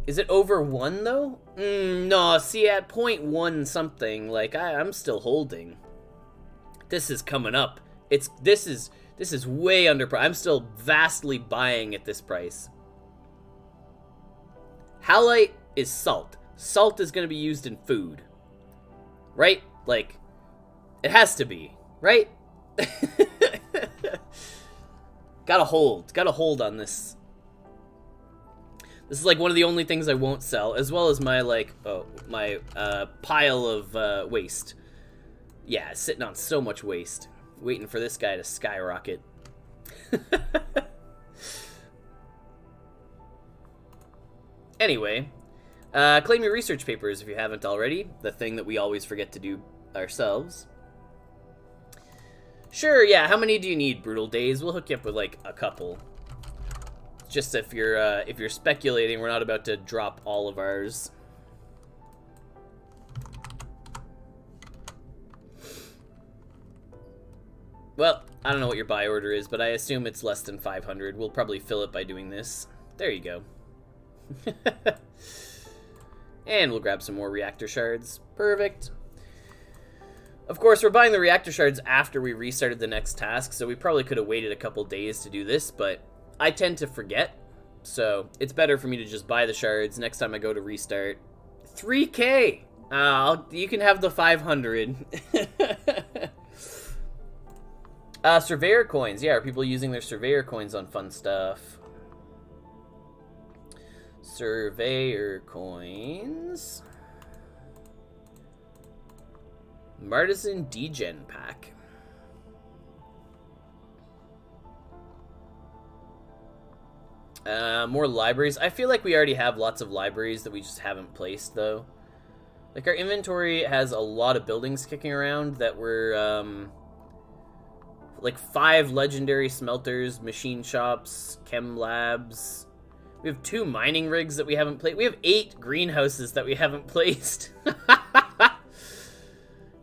Is it over 1 though? No, see, at 0.1 something, like I'm still holding. This is coming up. This is way under. I'm still vastly buying at this price. Halite is salt. Salt is going to be used in food, right? Like, it has to be, right? Gotta hold on this. This is like one of the only things I won't sell, as well as my pile of waste. Yeah, sitting on so much waste, waiting for this guy to skyrocket. Anyway, claim your research papers if you haven't already. The thing that we always forget to do ourselves. Sure, yeah, how many do you need, Brutal Days? We'll hook you up with, like, a couple. Just if you're speculating, we're not about to drop all of ours. Well, I don't know what your buy order is, but I assume it's less than 500. We'll probably fill it by doing this. There you go. And we'll grab some more reactor shards. Perfect. Of course, we're buying the reactor shards after we restarted the next task, so we probably could have waited a couple days to do this, but I tend to forget, so it's better for me to just buy the shards next time I go to restart. 3K! You can have the 500. Surveyor coins. Yeah, are people using their surveyor coins on fun stuff? Surveyor coins. Martisan Degen pack. More libraries. I feel like we already have lots of libraries that we just haven't placed, though. Like, our inventory has a lot of buildings kicking around that were, like 5 legendary smelters, machine shops, chem labs. We have 2 mining rigs that we haven't placed. We have 8 greenhouses that we haven't placed.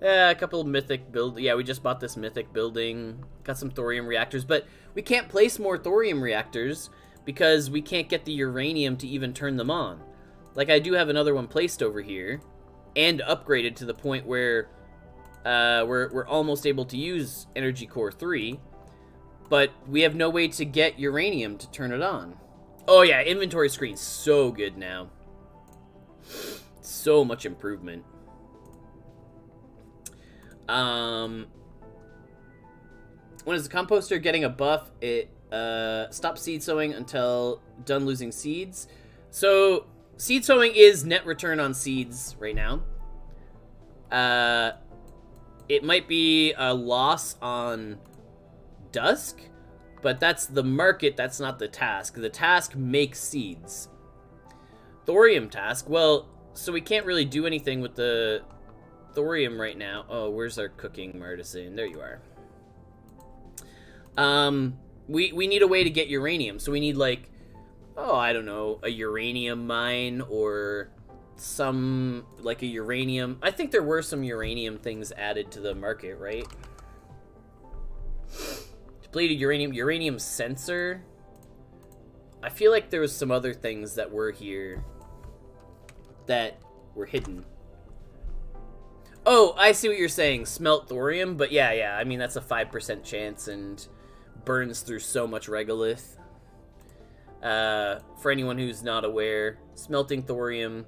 Yeah, a couple of mythic build. Yeah, we just bought this mythic building. Got some thorium reactors, but we can't place more thorium reactors because we can't get the uranium to even turn them on. Like, I do have another one placed over here and upgraded to the point where we're almost able to use Energy Core 3, but we have no way to get uranium to turn it on. Oh yeah, inventory screen's so good now. So much improvement. When is the composter getting a buff? It stops seed sowing until done losing seeds. So seed sowing is net return on seeds right now. It might be a loss on dusk, but that's the market, that's not the task. The task makes seeds. Thorium task, well, so we can't really do anything with the thorium right now. Oh, where's our cooking Martisan? There you are. We need a way to get uranium, so we need, like, oh, I don't know, a uranium mine or some, like, a uranium. I think there were some uranium things added to the market, right? Depleted uranium sensor. I feel like there was some other things that were here that were hidden. Oh, I see what you're saying. Smelt thorium, but yeah, I mean, that's a 5% chance and burns through so much regolith. For anyone who's not aware, smelting thorium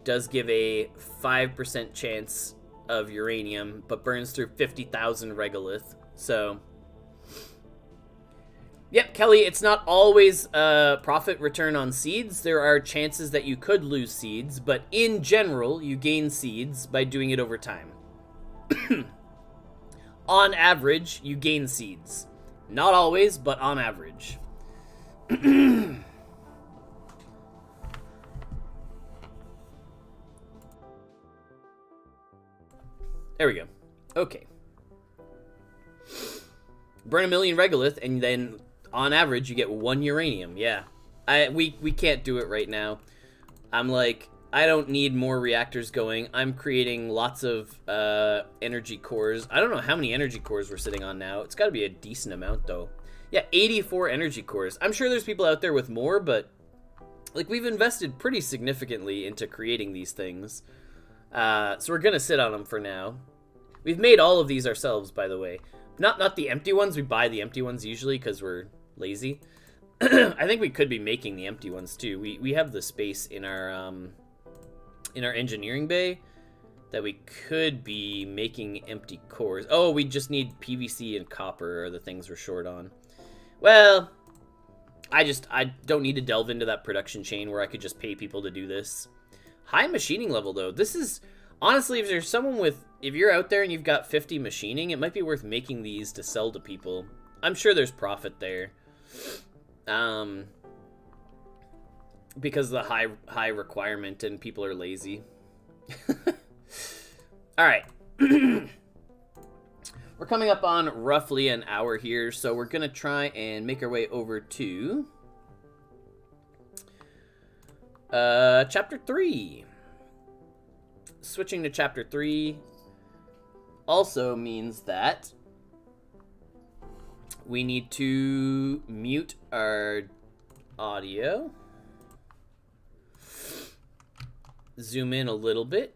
does give a 5% chance of uranium, but burns through 50,000 regolith. So, yep, Kelly, it's not always profit return on seeds. There are chances that you could lose seeds, but in general, you gain seeds by doing it over time. On average, you gain seeds. Not always, but on average. There we go. Okay. Burn 1 million regolith, and then on average you get 1 uranium. Yeah, we can't do it right now. I'm like, I don't need more reactors going. I'm creating lots of energy cores. I don't know how many energy cores we're sitting on now. It's got to be a decent amount though. Yeah, 84 energy cores. I'm sure there's people out there with more, but like, we've invested pretty significantly into creating these things. So we're gonna sit on them for now. We've made all of these ourselves, by the way. Not the empty ones. We buy the empty ones usually because we're lazy. I think we could be making the empty ones too. We have the space in our engineering bay that we could be making empty cores. Oh, we just need PVC and copper are the things we're short on. Well, I don't need to delve into that production chain where I could just pay people to do this. High machining level though. This is honestly, if there's someone with, if you're out there and you've got 50 machining, it might be worth making these to sell to people. I'm sure there's profit there. Because of the high requirement and people are lazy. All right. We're coming up on roughly an hour here, so we're going to try and make our way over to Chapter 3. Switching to Chapter 3 also means that we need to mute our audio. Zoom in a little bit.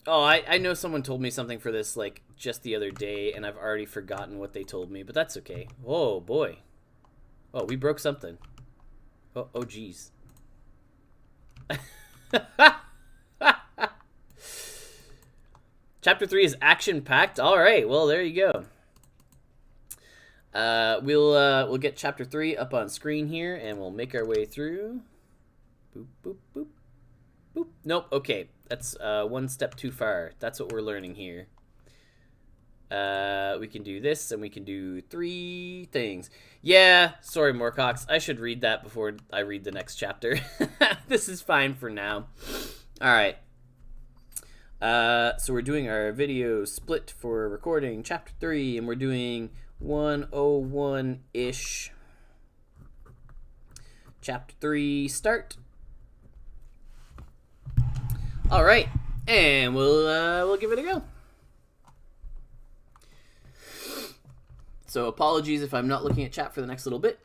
Oh, I know someone told me something for this, like, just the other day, and I've already forgotten what they told me, but that's okay. Oh, boy. Oh, we broke something. Oh, geez. Chapter 3 is action-packed. All right, well, there you go. We'll get Chapter 3 up on screen here, and we'll make our way through. Boop, boop, boop. Boop. Nope, okay. That's one step too far. That's what we're learning here. We can do this, and we can do 3 things. Yeah, sorry, Moorcox. I should read that before I read the next chapter. This is fine for now. All right. So we're doing our video split for recording Chapter 3, and we're doing 101-ish. Chapter 3, start. All right, and we'll give it a go. So apologies if I'm not looking at chat for the next little bit.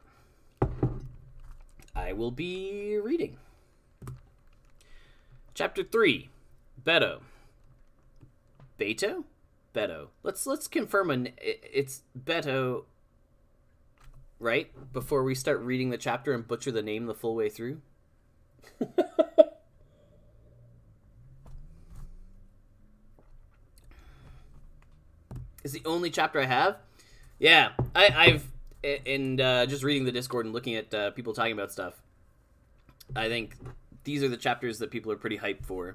I will be reading. Chapter 3, Beto. Beto? Beto. Let's confirm it's Beto, right? Before we start reading the chapter and butcher the name the full way through. Is the only chapter I have? Yeah, I've just reading the Discord and looking at people talking about stuff. I think these are the chapters that people are pretty hyped for.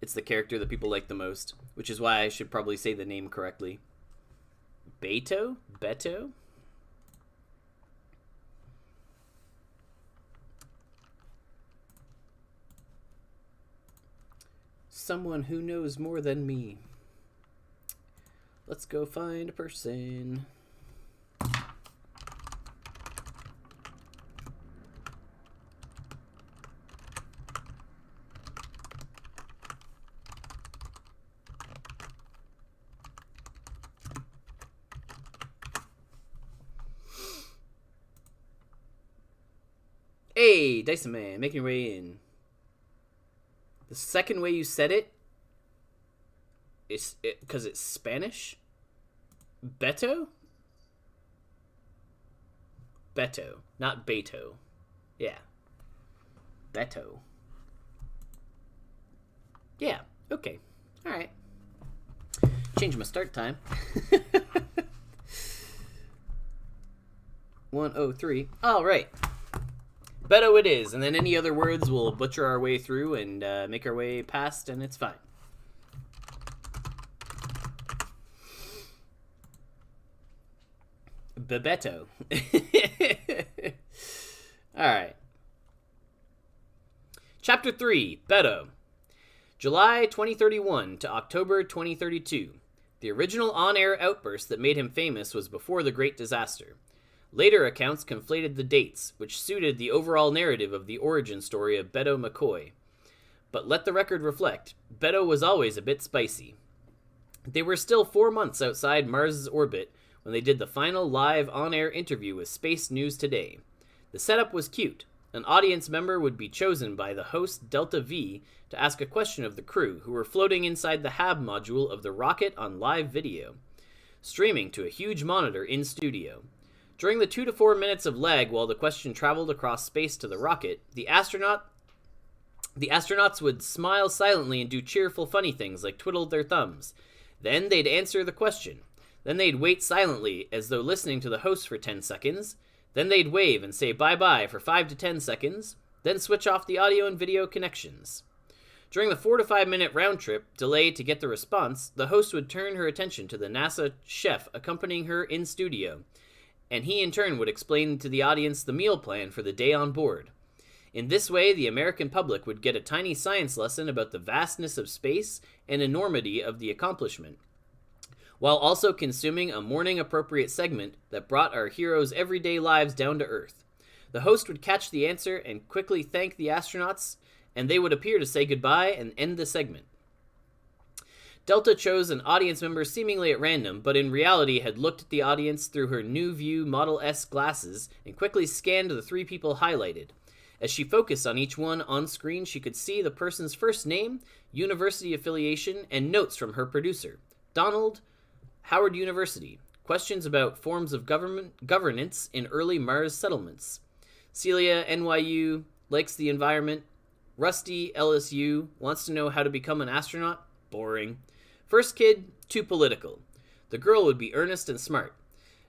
It's the character that people like the most, which is why I should probably say the name correctly. Beto? Beto? Someone who knows more than me. Let's go find a person. Hey, Dyson Man, making your way in. The second way you said it, because it's Spanish? Beto? Beto, not Beto. Yeah. Beto. Yeah, okay. Alright. Change my start time. 1:03. Alright. Beto it is, and then any other words we'll butcher our way through and make our way past, and it's fine. Bebeto. Alright. Chapter 3, Beto. July 2031 to October 2032. The original on-air outburst that made him famous was before the Great Disaster. Later accounts conflated the dates, which suited the overall narrative of the origin story of Beto McCoy. But let the record reflect, Beto was always a bit spicy. They were still 4 months outside Mars' orbit when they did the final live on-air interview with Space News Today. The setup was cute. An audience member would be chosen by the host Delta V to ask a question of the crew, who were floating inside the HAB module of the rocket on live video, streaming to a huge monitor in studio. During the 2 to 4 minutes of lag while the question traveled across space to the rocket, the astronauts would smile silently and do cheerful funny things like twiddle their thumbs. Then they'd answer the question. Then they'd wait silently as though listening to the host for 10 seconds. Then they'd wave and say bye-bye for 5 to 10 seconds. Then switch off the audio and video connections. During the 4 to 5 minute round trip delay to get the response, the host would turn her attention to the NASA chef accompanying her in studio, and he in turn would explain to the audience the meal plan for the day on board. In this way, the American public would get a tiny science lesson about the vastness of space and enormity of the accomplishment, while also consuming a morning-appropriate segment that brought our heroes' everyday lives down to Earth. The host would catch the answer and quickly thank the astronauts, and they would appear to say goodbye and end the segment. Delta chose an audience member seemingly at random, but in reality had looked at the audience through her New View Model S glasses and quickly scanned the 3 people highlighted. As she focused on each one on screen, she could see the person's first name, university affiliation, and notes from her producer, Donald Howard University. Questions about forms of governance in early Mars settlements. Celia, NYU, likes the environment. Rusty, LSU, wants to know how to become an astronaut. Boring. First kid, too political. The girl would be earnest and smart.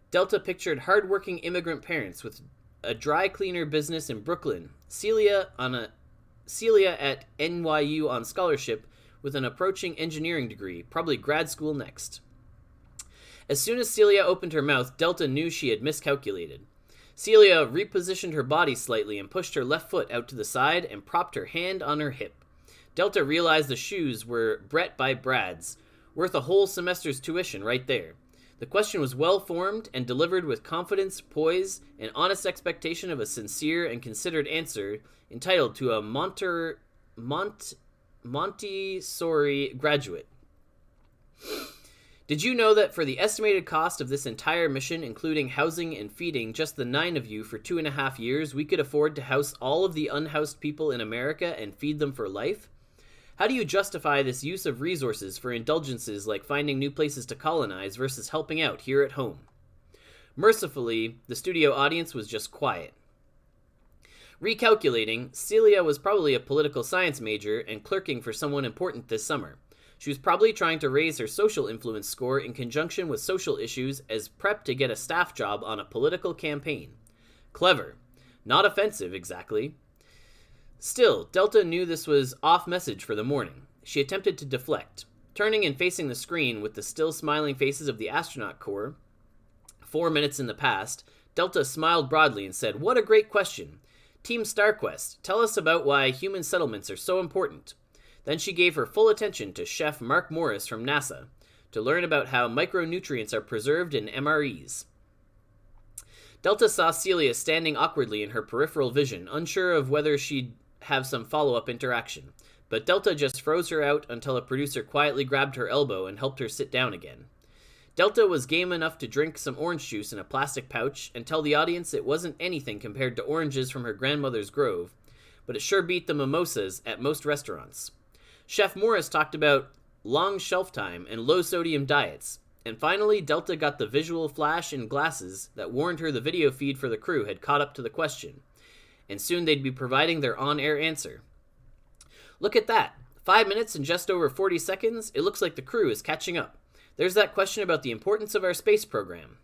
Delta pictured hardworking immigrant parents with a dry cleaner business in Brooklyn. Celia at NYU on scholarship with an approaching engineering degree, probably grad school next. As soon as Celia opened her mouth, Delta knew she had miscalculated. Celia repositioned her body slightly and pushed her left foot out to the side and propped her hand on her hip. Delta realized the shoes were Brett by Brad's, worth a whole semester's tuition right there. The question was well formed and delivered with confidence, poise, and honest expectation of a sincere and considered answer, entitled to a Montessori graduate. Did you know that for the estimated cost of this entire mission, including housing and feeding just the 9 of you for 2.5 years, we could afford to house all of the unhoused people in America and feed them for life? How do you justify this use of resources for indulgences like finding new places to colonize versus helping out here at home? Mercifully, the studio audience was just quiet. Recalculating, Celia was probably a political science major and clerking for someone important this summer. She was probably trying to raise her social influence score in conjunction with social issues as prep to get a staff job on a political campaign. Clever. Not offensive, exactly. Still, Delta knew this was off message for the morning. She attempted to deflect. Turning and facing the screen with the still smiling faces of the astronaut corps, 4 minutes in the past, Delta smiled broadly and said, "What a great question. Team StarQuest, tell us about why human settlements are so important." Then she gave her full attention to Chef Mark Morris from NASA to learn about how micronutrients are preserved in MREs. Delta saw Celia standing awkwardly in her peripheral vision, unsure of whether she'd have some follow-up interaction. But Delta just froze her out until a producer quietly grabbed her elbow and helped her sit down again. Delta was game enough to drink some orange juice in a plastic pouch and tell the audience it wasn't anything compared to oranges from her grandmother's grove, but it sure beat the mimosas at most restaurants. Chef Morris talked about long shelf time and low-sodium diets, and finally Delta got the visual flash in glasses that warned her the video feed for the crew had caught up to the question, and soon they'd be providing their on-air answer. Look at that. 5 minutes and just over 40 seconds, it looks like the crew is catching up. There's that question about the importance of our space program.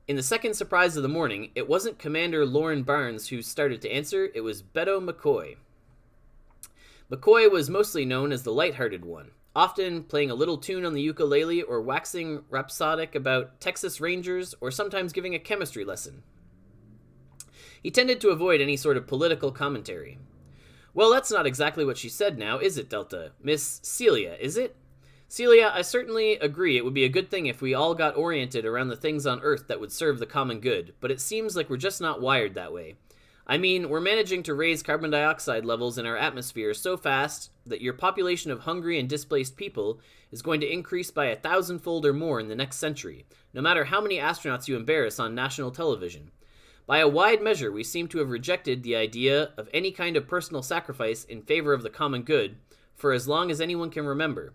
In the second surprise of the morning, it wasn't Commander Lauren Barnes who started to answer, it was Beto McCoy. McCoy was mostly known as the lighthearted one, often playing a little tune on the ukulele or waxing rhapsodic about Texas Rangers or sometimes giving a chemistry lesson. He tended to avoid any sort of political commentary. "Well, that's not exactly what she said now, is it, Delta? Miss Celia, is it?" "Celia, I certainly agree it would be a good thing if we all got oriented around the things on Earth that would serve the common good, but it seems like we're just not wired that way. I mean, we're managing to raise carbon dioxide levels in our atmosphere so fast that your population of hungry and displaced people is going to increase by 1,000-fold or more in the next century, no matter how many astronauts you embarrass on national television. By a wide measure, we seem to have rejected the idea of any kind of personal sacrifice in favor of the common good for as long as anyone can remember.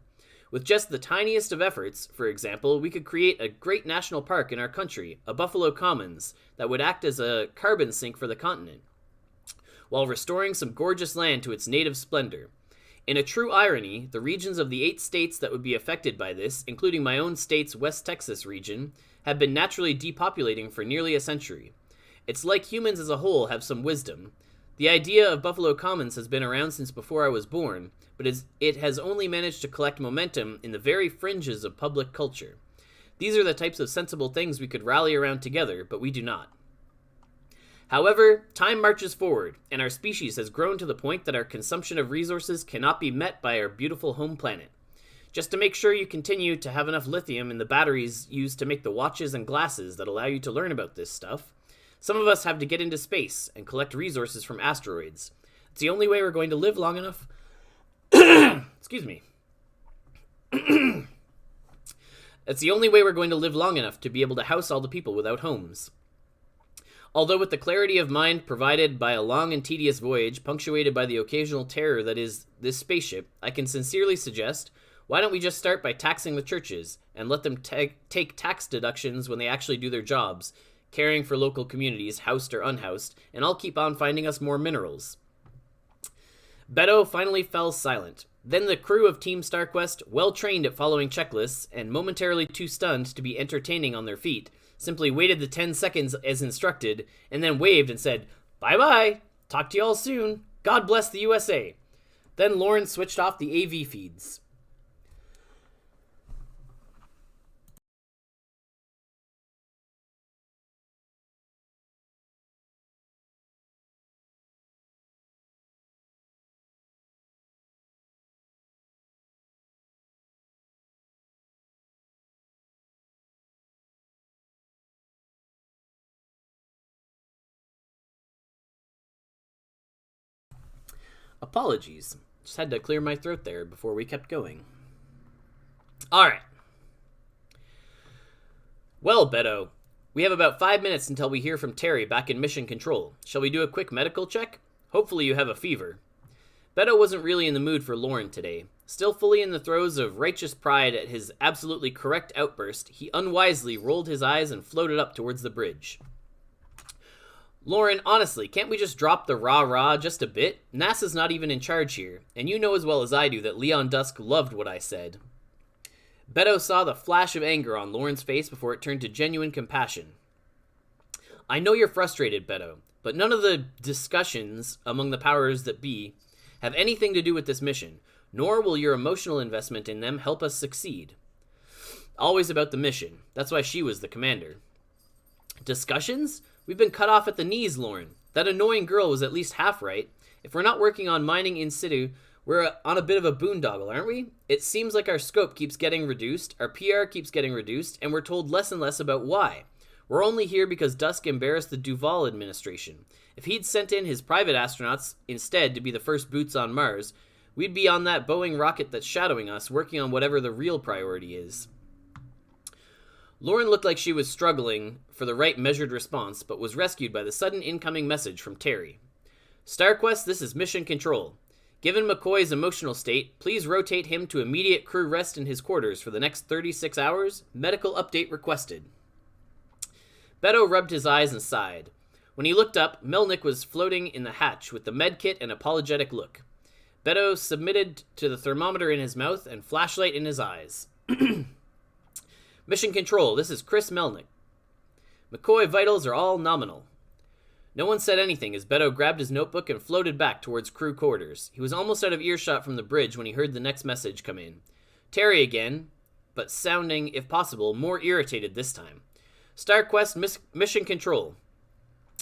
With just the tiniest of efforts, for example, we could create a great national park in our country, a Buffalo Commons, that would act as a carbon sink for the continent, while restoring some gorgeous land to its native splendor. In a true irony, the regions of the 8 states that would be affected by this, including my own state's West Texas region, have been naturally depopulating for nearly a century. It's like humans as a whole have some wisdom. The idea of Buffalo Commons has been around since before I was born, but it has only managed to collect momentum in the very fringes of public culture. These are the types of sensible things we could rally around together, but we do not. However, time marches forward, and our species has grown to the point that our consumption of resources cannot be met by our beautiful home planet. Just to make sure you continue to have enough lithium in the batteries used to make the watches and glasses that allow you to learn about this stuff, some of us have to get into space and collect resources from asteroids. It's the only way we're going to live long enough. Excuse me. It's the only way we're going to live long enough to be able to house all the people without homes. Although with the clarity of mind provided by a long and tedious voyage punctuated by the occasional terror that is this spaceship, I can sincerely suggest, Why don't we just start by taxing the churches and let them take tax deductions when they actually do their jobs, caring for local communities, housed or unhoused, and I'll keep on finding us more minerals. Beto finally fell silent. Then the crew of Team StarQuest, well trained at following checklists and momentarily too stunned to be entertaining on their feet, simply waited the 10 seconds as instructed, and then waved and said, "Bye-bye, talk to y'all soon, God bless the USA." Then Lauren switched off the AV feeds. Apologies. Just had to clear my throat there before we kept going. Alright. Well, Beto, we have about 5 minutes until we hear from Terry back in Mission Control. Shall we do a quick medical check? Hopefully you have a fever. Beto wasn't really in the mood for Lauren today. Still fully in the throes of righteous pride at his absolutely correct outburst, he unwisely rolled his eyes and floated up towards the bridge. Lauren, honestly, can't we just drop the rah-rah just a bit? NASA's not even in charge here, and you know as well as I do that Leon Dusk loved what I said. Beto saw the flash of anger on Lauren's face before it turned to genuine compassion. I know you're frustrated, Beto, but none of the discussions among the powers that be have anything to do with this mission, nor will your emotional investment in them help us succeed. Always about the mission. That's why she was the commander. Discussions? We've been cut off at the knees, Lauren. That annoying girl was at least half right. If we're not working on mining in situ, we're on a bit of a boondoggle, aren't we? It seems like our scope keeps getting reduced, our PR keeps getting reduced, and we're told less and less about why. We're only here because Dusk embarrassed the Duval administration. If he'd sent in his private astronauts instead to be the first boots on Mars, we'd be on that Boeing rocket that's shadowing us, working on whatever the real priority is. Lauren looked like she was struggling for the right measured response, but was rescued by the sudden incoming message from Terry. StarQuest, this is Mission Control. Given McCoy's emotional state, please rotate him to immediate crew rest in his quarters for the next 36 hours. Medical update requested. Beto rubbed his eyes and sighed. When he looked up, Melnick was floating in the hatch with the medkit and apologetic look. Beto submitted to the thermometer in his mouth and flashlight in his eyes. Mission Control, this is Chris Melnick. McCoy vitals are all nominal. No one said anything as Beto grabbed his notebook and floated back towards crew quarters. He was almost out of earshot from the bridge when he heard the next message come in. Terry again, but sounding, if possible, more irritated this time. StarQuest Mission Control.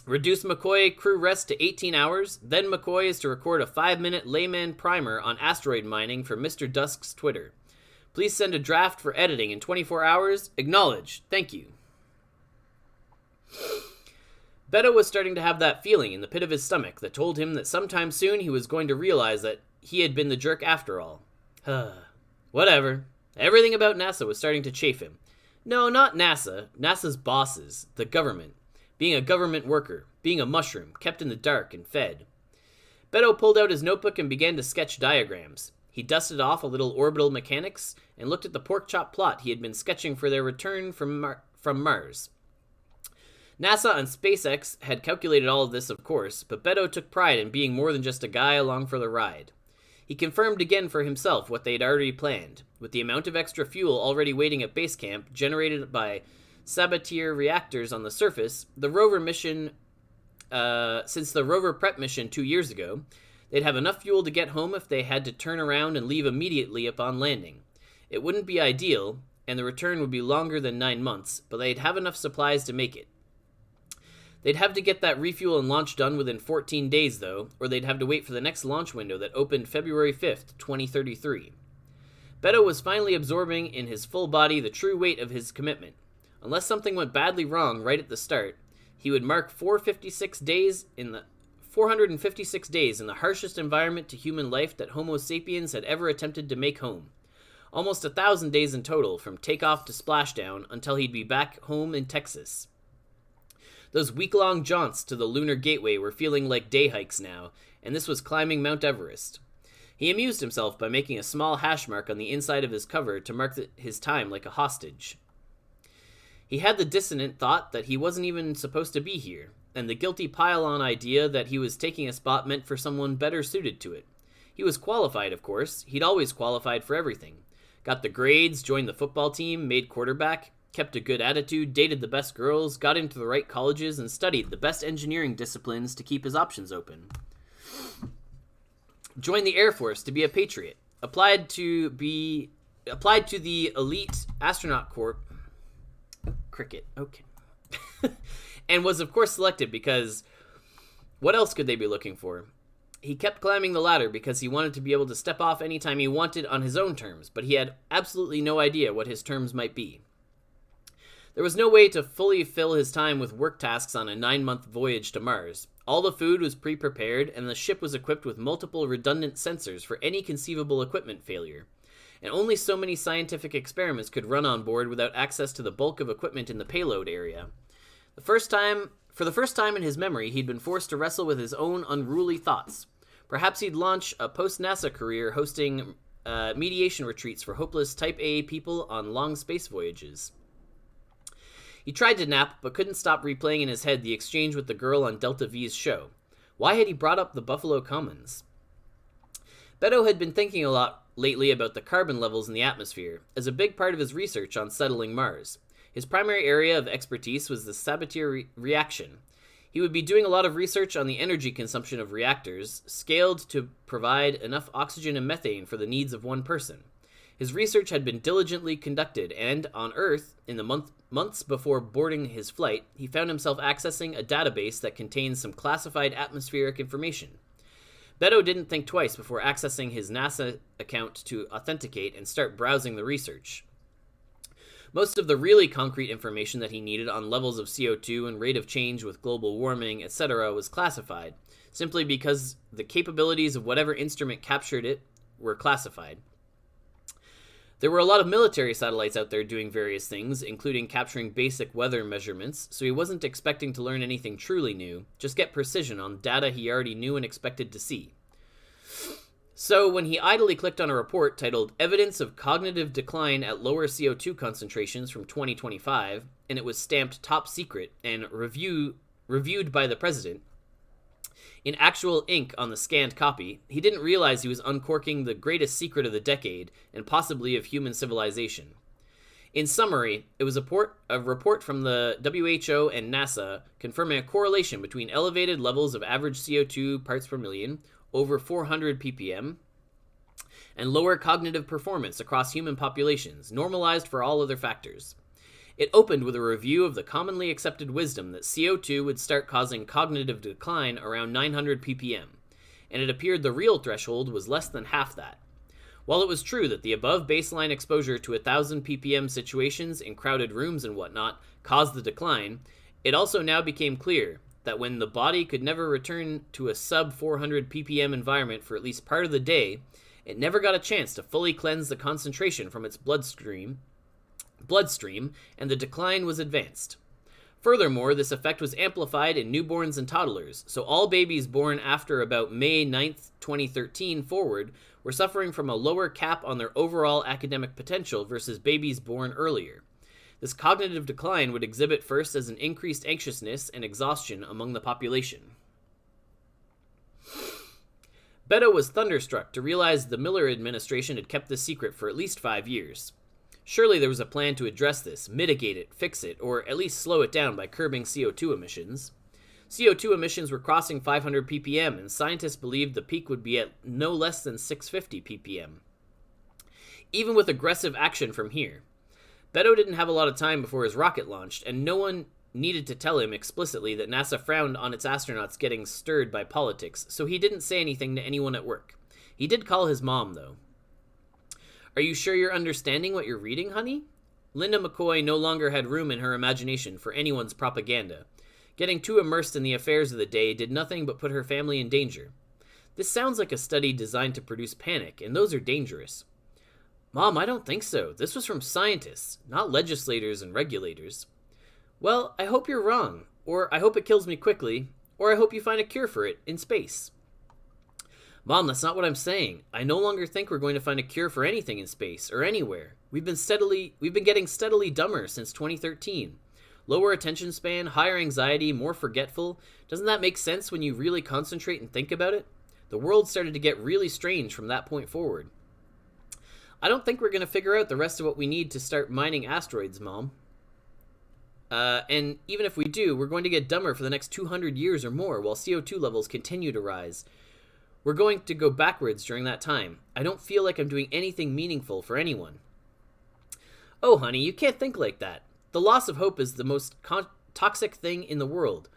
Reduce McCoy crew rest to 18 hours, then McCoy is to record a 5-minute layman primer on asteroid mining for Mr. Dusk's Twitter. Please send a draft for editing in 24 hours. Acknowledged. Thank you. Beto was starting to have that feeling in the pit of his stomach that told him that sometime soon he was going to realize that he had been the jerk after all. Whatever. Everything about NASA was starting to chafe him. No, not NASA. NASA's bosses. The government. Being a government worker. Being a mushroom. Kept in the dark and fed. Beto pulled out his notebook and began to sketch diagrams. He dusted off a little orbital mechanics and looked at the pork chop plot he had been sketching for their return from Mars. NASA and SpaceX had calculated all of this, of course, but Beto took pride in being more than just a guy along for the ride. He confirmed again for himself what they had already planned. With the amount of extra fuel already waiting at base camp, generated by Sabatier reactors on the surface, the rover mission, since the rover prep mission 2 years ago, they'd have enough fuel to get home if they had to turn around and leave immediately upon landing. It wouldn't be ideal, and the return would be longer than 9 months, but they'd have enough supplies to make it. They'd have to get that refuel and launch done within 14 days, though, or they'd have to wait for the next launch window that opened February 5th, 2033. Beto was finally absorbing in his full body the true weight of his commitment. Unless something went badly wrong right at the start, he would mark 456 days in the 456 days in the harshest environment to human life that Homo sapiens had ever attempted to make home. Almost 1,000 days in total, from takeoff to splashdown, until he'd be back home in Texas. Those week-long jaunts to the Lunar Gateway were feeling like day hikes now, and this was climbing Mount Everest. He amused himself by making a small hash mark on the inside of his cover to mark his time like a hostage. He had the dissonant thought that he wasn't even supposed to be here, and the guilty pile-on idea that he was taking a spot meant for someone better suited to it. He was qualified, of course. He'd always qualified for everything. Got the grades, joined the football team, made quarterback, kept a good attitude, dated the best girls, got into the right colleges, and studied the best engineering disciplines to keep his options open. Joined the Air Force to be a patriot. Applied to the elite astronaut corps. Cricket, okay. And was of course selected because what else could they be looking for? He kept climbing the ladder because he wanted to be able to step off anytime he wanted on his own terms, but he had absolutely no idea what his terms might be. There was no way to fully fill his time with work tasks on a 9-month voyage to Mars. All the food was pre-prepared, and the ship was equipped with multiple redundant sensors for any conceivable equipment failure. And only so many scientific experiments could run on board without access to the bulk of equipment in the payload area. For the first time in his memory, he'd been forced to wrestle with his own unruly thoughts. Perhaps he'd launch a post-NASA career hosting mediation retreats for hopeless Type A people on long space voyages. He tried to nap, but couldn't stop replaying in his head the exchange with the girl on Delta V's show. Why had he brought up the Buffalo Commons? Beto had been thinking a lot lately about the carbon levels in the atmosphere, as a big part of his research on settling Mars. His primary area of expertise was the Sabatier reaction. He would be doing a lot of research on the energy consumption of reactors, scaled to provide enough oxygen and methane for the needs of one person. His research had been diligently conducted, and on Earth, in the months before boarding his flight, he found himself accessing a database that contained some classified atmospheric information. Beto didn't think twice before accessing his NASA account to authenticate and start browsing the research. Most of the really concrete information that he needed on levels of CO2 and rate of change with global warming, etc. was classified, simply because the capabilities of whatever instrument captured it were classified. There were a lot of military satellites out there doing various things, including capturing basic weather measurements, so he wasn't expecting to learn anything truly new, just get precision on data he already knew and expected to see. So when he idly clicked on a report titled Evidence of Cognitive Decline at Lower CO2 Concentrations from 2025, and it was stamped top secret and reviewed by the president, in actual ink on the scanned copy, he didn't realize he was uncorking the greatest secret of the decade, and possibly of human civilization. In summary, it was a report from the WHO and NASA confirming a correlation between elevated levels of average CO2 parts per million, over 400 ppm, and lower cognitive performance across human populations, normalized for all other factors. It opened with a review of the commonly accepted wisdom that CO2 would start causing cognitive decline around 900 ppm, and it appeared the real threshold was less than half that. While it was true that the above baseline exposure to 1000 ppm situations in crowded rooms and whatnot caused the decline, it also now became clear that when the body could never return to a sub 400 ppm environment for at least part of the day, it never got a chance to fully cleanse the concentration from its bloodstream, and the decline was advanced. Furthermore, this effect was amplified in newborns and toddlers, so all babies born after about May 9th, 2013 forward were suffering from a lower cap on their overall academic potential versus babies born earlier. This cognitive decline would exhibit first as an increased anxiousness and exhaustion among the population. Beto was thunderstruck to realize the Miller administration had kept this secret for at least 5 years. Surely there was a plan to address this, mitigate it, fix it, or at least slow it down by curbing CO2 emissions. CO2 emissions were crossing 500 ppm, and scientists believed the peak would be at no less than 650 ppm. Even with aggressive action from here, Beto didn't have a lot of time before his rocket launched, and no one needed to tell him explicitly that NASA frowned on its astronauts getting stirred by politics, so he didn't say anything to anyone at work. He did call his mom, though. "Are you sure you're understanding what you're reading, honey?" Linda McCoy no longer had room in her imagination for anyone's propaganda. Getting too immersed in the affairs of the day did nothing but put her family in danger. This sounds like a study designed to produce panic, and those are dangerous. "Mom, I don't think so. This was from scientists, not legislators and regulators." "Well, I hope you're wrong, or I hope it kills me quickly, or I hope you find a cure for it in space." Mom, that's not what I'm saying. I no longer think we're going to find a cure for anything in space or anywhere. We've been getting steadily dumber since 2013. Lower attention span, higher anxiety, more forgetful. Doesn't that make sense when you really concentrate and think about it? The world started to get really strange from that point forward. I don't think we're going to figure out the rest of what we need to start mining asteroids, Mom. And even if we do, we're going to get dumber for the next 200 years or more while CO2 levels continue to rise. We're going to go backwards during that time. I don't feel like I'm doing anything meaningful for anyone. Oh, honey, you can't think like that. The loss of hope is the most toxic thing in the world.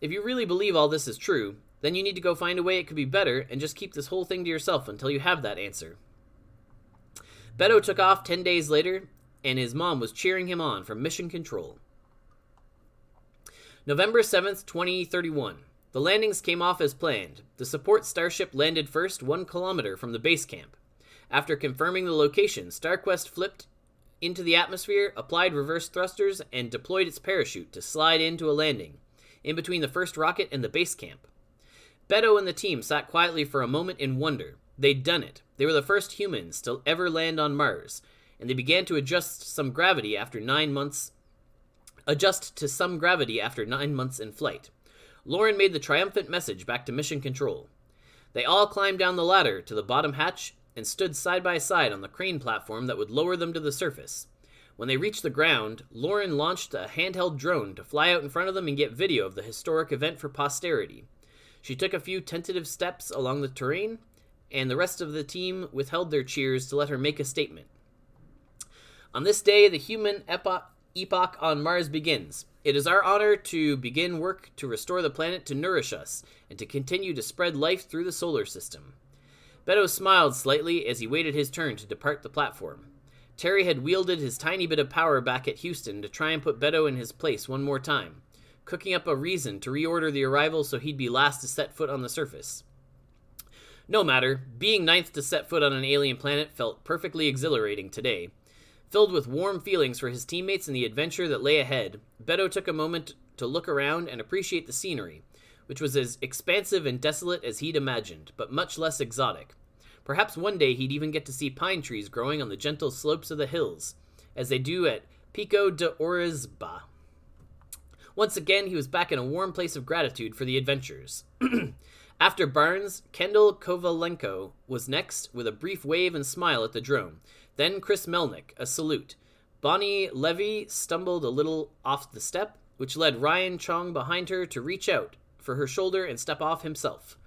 If you really believe all this is true, then you need to go find a way it could be better and just keep this whole thing to yourself until you have that answer. Beto took off 10 days later, and his mom was cheering him on from Mission Control. November 7th, 2031. The landings came off as planned. The support starship landed first 1 kilometer from the base camp. After confirming the location, StarQuest flipped into the atmosphere, applied reverse thrusters, and deployed its parachute to slide into a landing, in between the first rocket and the base camp. Beto and the team sat quietly for a moment in wonder. They'd done it. They were the first humans to ever land on Mars, and they began to adjust to some gravity after 9 months in flight. Lauren made the triumphant message back to Mission Control. They all climbed down the ladder to the bottom hatch and stood side by side on the crane platform that would lower them to the surface. When they reached the ground, Lauren launched a handheld drone to fly out in front of them and get video of the historic event for posterity. She took a few tentative steps along the terrain, and the rest of the team withheld their cheers to let her make a statement. On this day, the human epoch on Mars begins. It is our honor to begin work to restore the planet to nourish us and to continue to spread life through the solar system. Beto smiled slightly as he waited his turn to depart the platform. Terry had wielded his tiny bit of power back at Houston to try and put Beto in his place one more time, cooking up a reason to reorder the arrival so he'd be last to set foot on the surface. No matter, being ninth to set foot on an alien planet felt perfectly exhilarating today. Filled with warm feelings for his teammates and the adventure that lay ahead, Beto took a moment to look around and appreciate the scenery, which was as expansive and desolate as he'd imagined, but much less exotic. Perhaps one day he'd even get to see pine trees growing on the gentle slopes of the hills, as they do at Pico de Orizaba. Once again, he was back in a warm place of gratitude for the adventures. After Barnes, Kendall Kovalenko was next, with a brief wave and smile at the drone. Then Chris Melnick, a salute. Bonnie Levy stumbled a little off the step, which led Ryan Chong behind her to reach out for her shoulder and step off himself.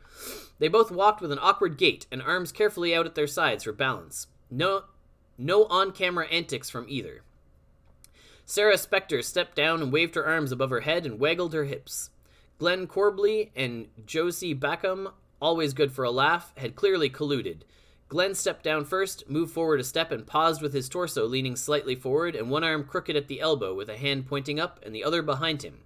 They both walked with an awkward gait and arms carefully out at their sides for balance. No on-camera antics from either. Sarah Spector stepped down and waved her arms above her head and waggled her hips. Glenn Corbley and Josie Backham, always good for a laugh, had clearly colluded. Glenn stepped down first, moved forward a step, and paused with his torso leaning slightly forward and one arm crooked at the elbow with a hand pointing up and the other behind him.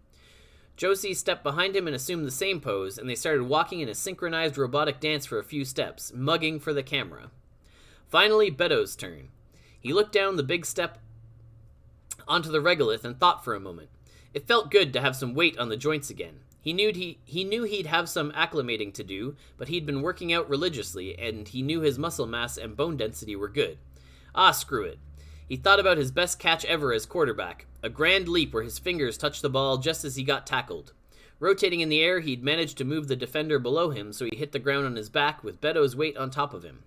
Josie stepped behind him and assumed the same pose, and they started walking in a synchronized robotic dance for a few steps, mugging for the camera. Finally, Beto's turn. He looked down the big step onto the regolith and thought for a moment. It felt good to have some weight on the joints again. He knew he'd have some acclimating to do, but he'd been working out religiously, and he knew his muscle mass and bone density were good. Ah, screw it. He thought about his best catch ever as quarterback, a grand leap where his fingers touched the ball just as he got tackled. Rotating in the air, he'd managed to move the defender below him, so he hit the ground on his back with Beto's weight on top of him.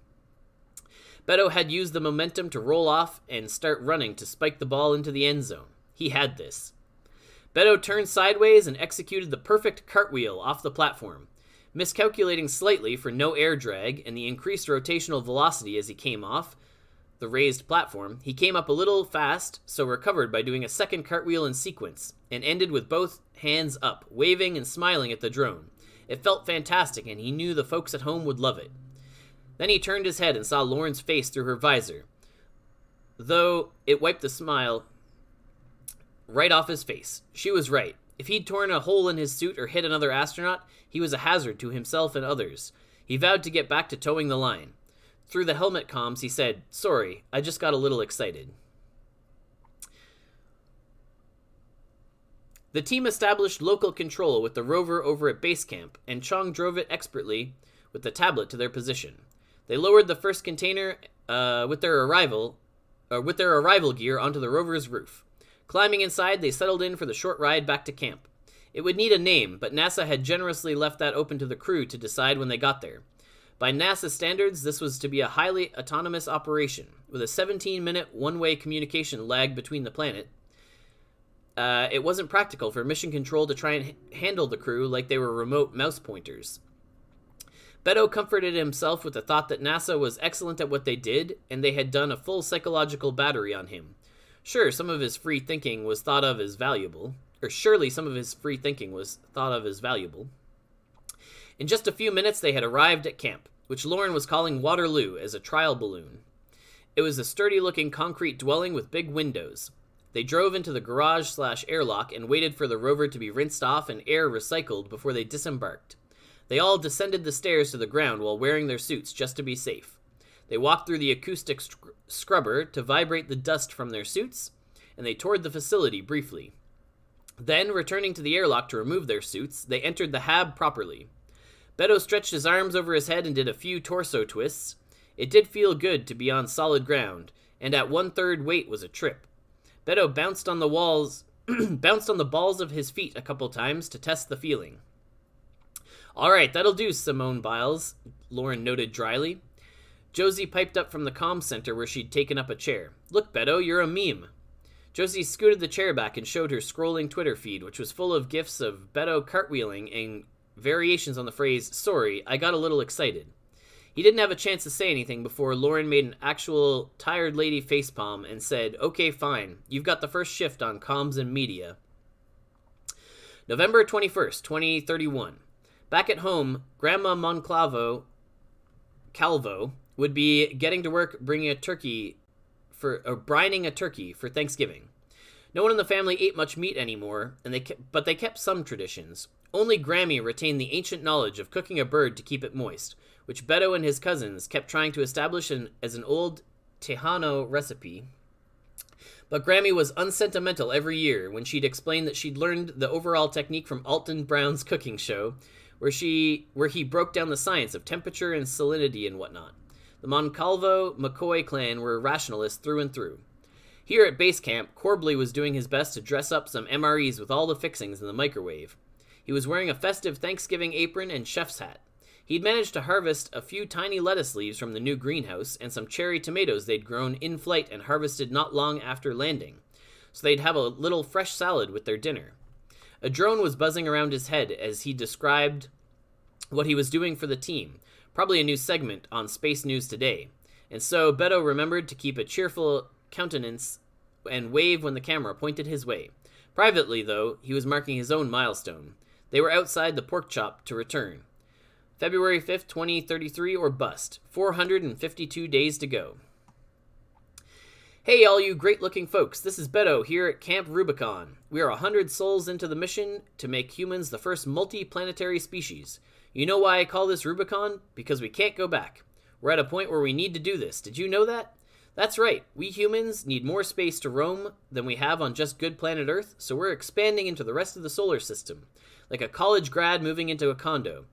Beto had used the momentum to roll off and start running to spike the ball into the end zone. He had this. Beto turned sideways and executed the perfect cartwheel off the platform. Miscalculating slightly for no air drag and the increased rotational velocity as he came off the raised platform, he came up a little fast, so recovered by doing a second cartwheel in sequence, and ended with both hands up, waving and smiling at the drone. It felt fantastic, and he knew the folks at home would love it. Then he turned his head and saw Lauren's face through her visor, though it wiped the smile right off his face. She was right. If he'd torn a hole in his suit or hit another astronaut, he was a hazard to himself and others. He vowed to get back to towing the line. Through the helmet comms, he said, "Sorry, I just got a little excited." The team established local control with the rover over at base camp, and Chong drove it expertly with the tablet to their position. They lowered the first container with their arrival gear onto the rover's roof. Climbing inside, they settled in for the short ride back to camp. It would need a name, but NASA had generously left that open to the crew to decide when they got there. By NASA standards, this was to be a highly autonomous operation, with a 17-minute one-way communication lag between the planet. It wasn't practical for Mission Control to try and handle the crew like they were remote mouse pointers. Beto comforted himself with the thought that NASA was excellent at what they did, and they had done a full psychological battery on him. Sure, some of his free thinking was thought of as valuable. Surely some of his free thinking was thought of as valuable. In just a few minutes, they had arrived at camp, which Lauren was calling Waterloo as a trial balloon. It was a sturdy-looking concrete dwelling with big windows. They drove into the garage/airlock and waited for the rover to be rinsed off and air recycled before they disembarked. They all descended the stairs to the ground while wearing their suits just to be safe. They walked through the acoustic scrubber to vibrate the dust from their suits, and they toured the facility briefly. Then, returning to the airlock to remove their suits, they entered the hab properly. Beto stretched his arms over his head and did a few torso twists. It did feel good to be on solid ground, and at 1/3 weight was a trip. Beto bounced on the balls of his feet a couple times to test the feeling. "All right, that'll do, Simone Biles," Lauren noted dryly. Josie piped up from the comm center where she'd taken up a chair. "Look, Beto, you're a meme." Josie scooted the chair back and showed her scrolling Twitter feed, which was full of gifs of Beto cartwheeling and variations on the phrase, "Sorry, I got a little excited." He didn't have a chance to say anything before Lauren made an actual tired lady facepalm and said, "Okay, fine. You've got the first shift on comms and media." November 21st, 2031. Back at home, Grandma Calvo would be getting to work brining a turkey for Thanksgiving. No one in the family ate much meat anymore, but they kept some traditions. Only Grammy retained the ancient knowledge of cooking a bird to keep it moist, which Beto and his cousins kept trying to establish as an old Tejano recipe. But Grammy was unsentimental every year when she'd explain that she'd learned the overall technique from Alton Brown's cooking show, where he broke down the science of temperature and salinity and whatnot. The Moncalvo-McCoy clan were rationalists through and through. Here at base camp, Corbley was doing his best to dress up some MREs with all the fixings in the microwave. He was wearing a festive Thanksgiving apron and chef's hat. He'd managed to harvest a few tiny lettuce leaves from the new greenhouse and some cherry tomatoes they'd grown in flight and harvested not long after landing, so they'd have a little fresh salad with their dinner. A drone was buzzing around his head as he described what he was doing for the team, probably a new segment on Space News Today, and so Beto remembered to keep a cheerful countenance and wave when the camera pointed his way. Privately, though, he was marking his own milestone. They were outside the pork chop to return. February 5th, 2033 or bust. 452 days to go. Hey, all you great-looking folks. This is Beto here at Camp Rubicon. We are 100 souls into the mission to make humans the first multi-planetary species. You know why I call this Rubicon? Because we can't go back. We're at a point where we need to do this. Did you know that? That's right. We humans need more space to roam than we have on just good planet Earth, so we're expanding into the rest of the solar system, like a college grad moving into a condo.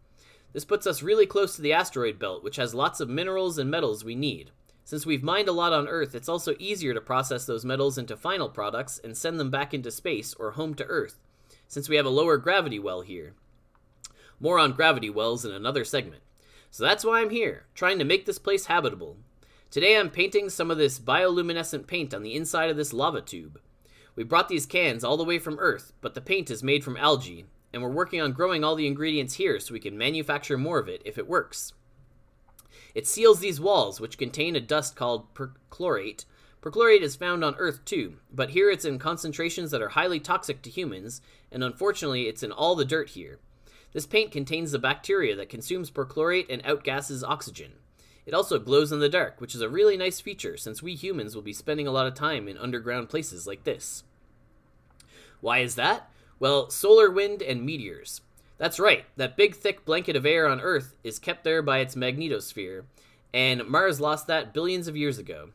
This puts us really close to the asteroid belt, which has lots of minerals and metals we need. Since we've mined a lot on Earth, it's also easier to process those metals into final products and send them back into space or home to Earth, since we have a lower gravity well here. More on gravity wells in another segment. So that's why I'm here, trying to make this place habitable. Today I'm painting some of this bioluminescent paint on the inside of this lava tube. We brought these cans all the way from Earth, but the paint is made from algae, and we're working on growing all the ingredients here so we can manufacture more of it if it works. It seals these walls, which contain a dust called perchlorate. Perchlorate is found on Earth too, but here it's in concentrations that are highly toxic to humans, and unfortunately it's in all the dirt here. This paint contains the bacteria that consumes perchlorate and outgasses oxygen. It also glows in the dark, which is a really nice feature since we humans will be spending a lot of time in underground places like this. Why is that? Well, solar wind and meteors. That's right, that big thick blanket of air on Earth is kept there by its magnetosphere, and Mars lost that billions of years ago.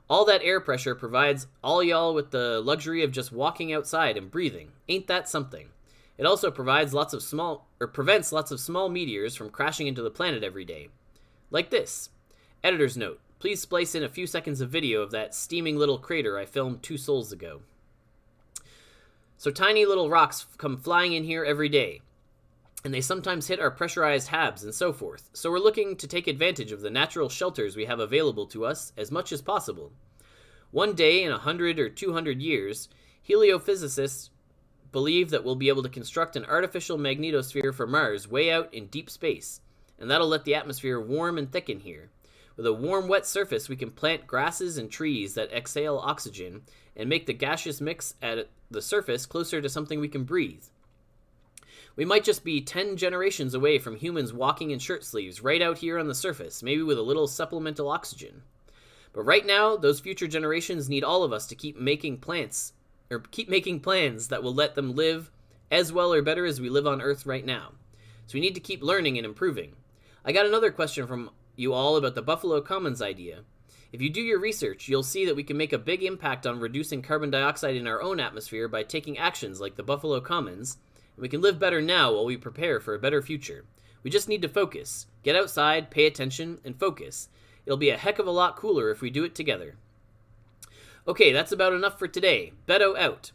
All that air pressure provides all y'all with the luxury of just walking outside and breathing. Ain't that something? It also prevents lots of small meteors from crashing into the planet every day. Like this. Editor's note. Please splice in a few seconds of video of that steaming little crater I filmed 2 sols ago. So tiny little rocks come flying in here every day, and they sometimes hit our pressurized habs and so forth. So we're looking to take advantage of the natural shelters we have available to us as much as possible. One day in 100 or 200 years, heliophysicists believe that we'll be able to construct an artificial magnetosphere for Mars way out in deep space, and that'll let the atmosphere warm and thicken here. With a warm, wet surface, we can plant grasses and trees that exhale oxygen and make the gaseous mix at the surface closer to something we can breathe. We might just be 10 generations away from humans walking in shirt sleeves right out here on the surface, maybe with a little supplemental oxygen. But right now, those future generations need all of us to keep making plans that will let them live as well or better as we live on Earth right now. So we need to keep learning and improving. I got another question from you all about the Buffalo Commons idea. If you do your research, you'll see that we can make a big impact on reducing carbon dioxide in our own atmosphere by taking actions like the Buffalo Commons, and we can live better now while we prepare for a better future. We just need to focus. Get outside, pay attention, and focus. It'll be a heck of a lot cooler if we do it together. Okay, that's about enough for today. Beto out.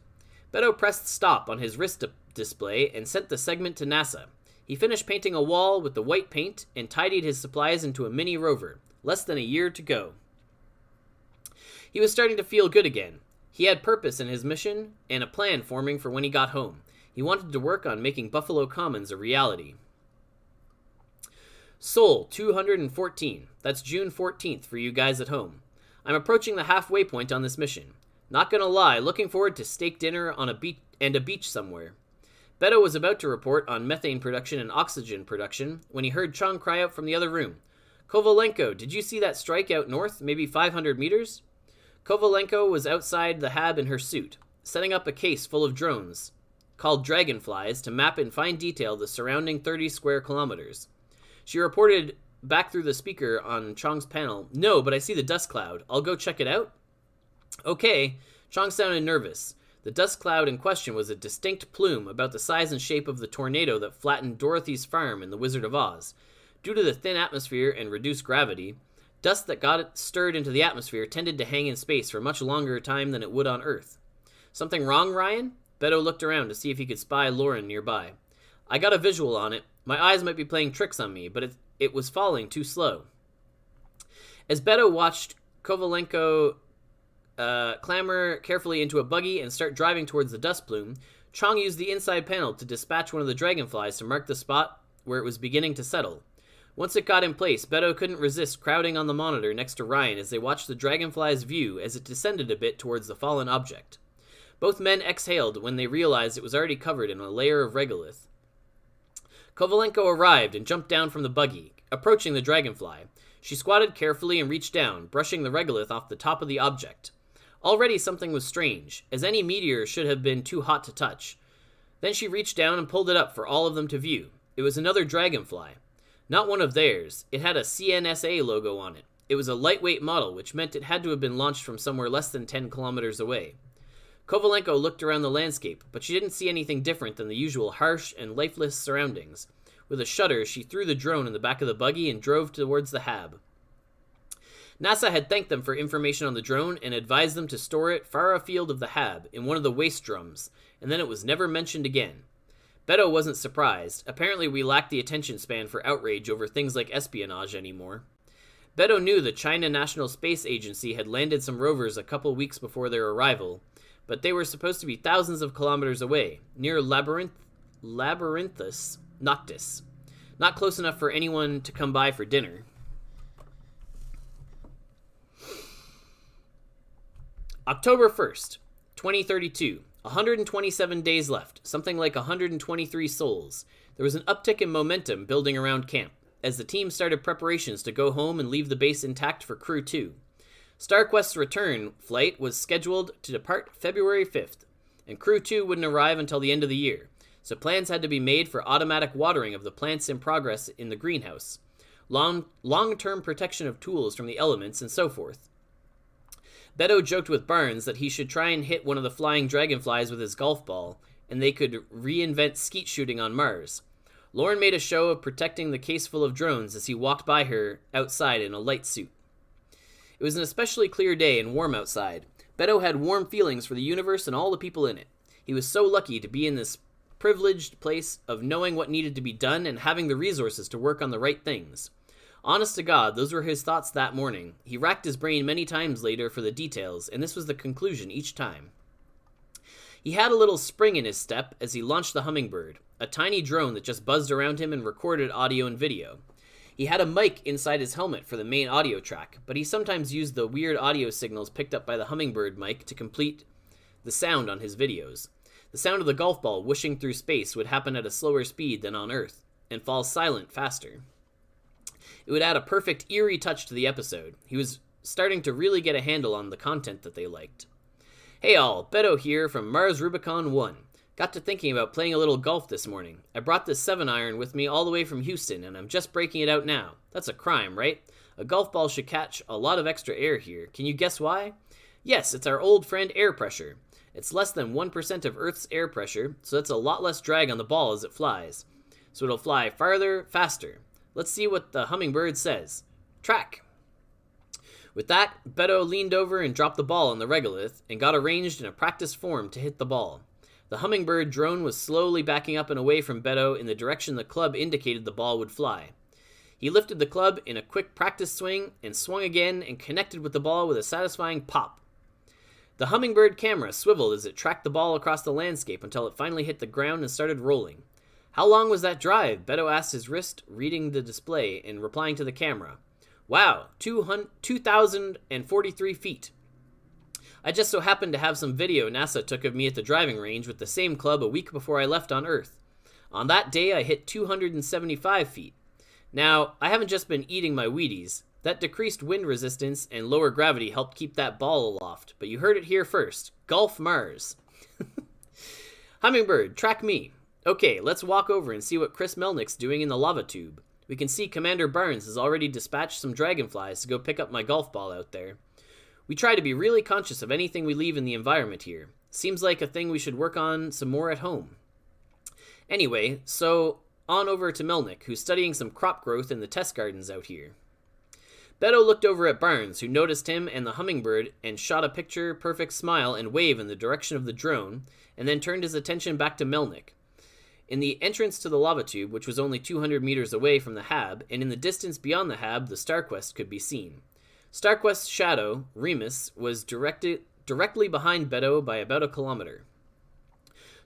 Beto pressed stop on his wrist display and sent the segment to NASA. He finished painting a wall with the white paint and tidied his supplies into a mini rover. Less than a year to go. He was starting to feel good again. He had purpose in his mission and a plan forming for when he got home. He wanted to work on making Buffalo Commons a reality. Sol 214. That's June 14th for you guys at home. I'm approaching the halfway point on this mission. Not gonna lie, looking forward to steak dinner on a beach somewhere. Beto was about to report on methane production and oxygen production when he heard Chong cry out from the other room. Kovalenko, did you see that strike out north, maybe 500 meters? Kovalenko was outside the hab in her suit, setting up a case full of drones, called dragonflies, to map in fine detail the surrounding 30 square kilometers. She reported back through the speaker on Chong's panel, "No, but I see the dust cloud. I'll go check it out." Okay, Chong sounded nervous. The dust cloud in question was a distinct plume about the size and shape of the tornado that flattened Dorothy's farm in The Wizard of Oz. Due to the thin atmosphere and reduced gravity, dust that got stirred into the atmosphere tended to hang in space for much longer time than it would on Earth. Something wrong, Ryan? Beto looked around to see if he could spy Lauren nearby. I got a visual on it. My eyes might be playing tricks on me, but it was falling too slow. As Beto watched Kovalenko clamber carefully into a buggy and start driving towards the dust plume, Chong used the inside panel to dispatch one of the dragonflies to mark the spot where it was beginning to settle. Once it got in place, Beto couldn't resist crowding on the monitor next to Ryan as they watched the dragonfly's view as it descended a bit towards the fallen object. Both men exhaled when they realized it was already covered in a layer of regolith. Kovalenko arrived and jumped down from the buggy, approaching the dragonfly. She squatted carefully and reached down, brushing the regolith off the top of the object. Already something was strange, as any meteor should have been too hot to touch. Then she reached down and pulled it up for all of them to view. It was another dragonfly. Not one of theirs. It had a CNSA logo on it. It was a lightweight model, which meant it had to have been launched from somewhere less than 10 kilometers away. Kovalenko looked around the landscape, but she didn't see anything different than the usual harsh and lifeless surroundings. With a shudder, she threw the drone in the back of the buggy and drove towards the hab. NASA had thanked them for information on the drone and advised them to store it far afield of the hab in one of the waste drums, and then it was never mentioned again. Beto wasn't surprised. Apparently we lacked the attention span for outrage over things like espionage anymore. Beto knew the China National Space Agency had landed some rovers a couple weeks before their arrival, but they were supposed to be thousands of kilometers away, near Labyrinthus Noctis. Not close enough for anyone to come by for dinner. October 1st, 2032. 127 days left, something like 123 souls. There was an uptick in momentum building around camp, as the team started preparations to go home and leave the base intact for Crew 2. StarQuest's return flight was scheduled to depart February 5th, and Crew 2 wouldn't arrive until the end of the year, so plans had to be made for automatic watering of the plants in progress in the greenhouse, long-term protection of tools from the elements, and so forth. Beto joked with Barnes that he should try and hit one of the flying dragonflies with his golf ball, and they could reinvent skeet shooting on Mars. Lauren made a show of protecting the case full of drones as he walked by her outside in a light suit. It was an especially clear day and warm outside. Beto had warm feelings for the universe and all the people in it. He was so lucky to be in this privileged place of knowing what needed to be done and having the resources to work on the right things. Honest to God, those were his thoughts that morning. He racked his brain many times later for the details, and this was the conclusion each time. He had a little spring in his step as he launched the Hummingbird, a tiny drone that just buzzed around him and recorded audio and video. He had a mic inside his helmet for the main audio track, but he sometimes used the weird audio signals picked up by the Hummingbird mic to complete the sound on his videos. The sound of the golf ball whooshing through space would happen at a slower speed than on Earth, and fall silent faster. It would add a perfect eerie touch to the episode. He was starting to really get a handle on the content that they liked. Hey all, Beto here from Mars Rubicon 1. Got to thinking about playing a little golf this morning. I brought this 7-iron with me all the way from Houston, and I'm just breaking it out now. That's a crime, right? A golf ball should catch a lot of extra air here. Can you guess why? Yes, it's our old friend air pressure. It's less than 1% of Earth's air pressure, so that's a lot less drag on the ball as it flies. So it'll fly farther, faster. Let's see what the Hummingbird says. Track. With that, Beto leaned over and dropped the ball on the regolith and got arranged in a practice form to hit the ball. The Hummingbird drone was slowly backing up and away from Beto in the direction the club indicated the ball would fly. He lifted the club in a quick practice swing and swung again and connected with the ball with a satisfying pop. The Hummingbird camera swiveled as it tracked the ball across the landscape until it finally hit the ground and started rolling. How long was that drive? Beto asked his wrist, reading the display and replying to the camera. Wow, 2,043 feet. I just so happened to have some video NASA took of me at the driving range with the same club a week before I left on Earth. On that day, I hit 275 feet. Now, I haven't just been eating my Wheaties. That decreased wind resistance and lower gravity helped keep that ball aloft, but you heard it here first. Golf Mars. Hummingbird, track me. Okay, let's walk over and see what Chris Melnick's doing in the lava tube. We can see Commander Barnes has already dispatched some dragonflies to go pick up my golf ball out there. We try to be really conscious of anything we leave in the environment here. Seems like a thing we should work on some more at home. Anyway, so on over to Melnick, who's studying some crop growth in the test gardens out here. Beto looked over at Barnes, who noticed him and the Hummingbird and shot a picture-perfect smile and wave in the direction of the drone, and then turned his attention back to Melnick. In the entrance to the lava tube, which was only 200 meters away from the hab, and in the distance beyond the hab, the StarQuest could be seen. StarQuest's shadow, Remus, was directly behind Beto by about a kilometer.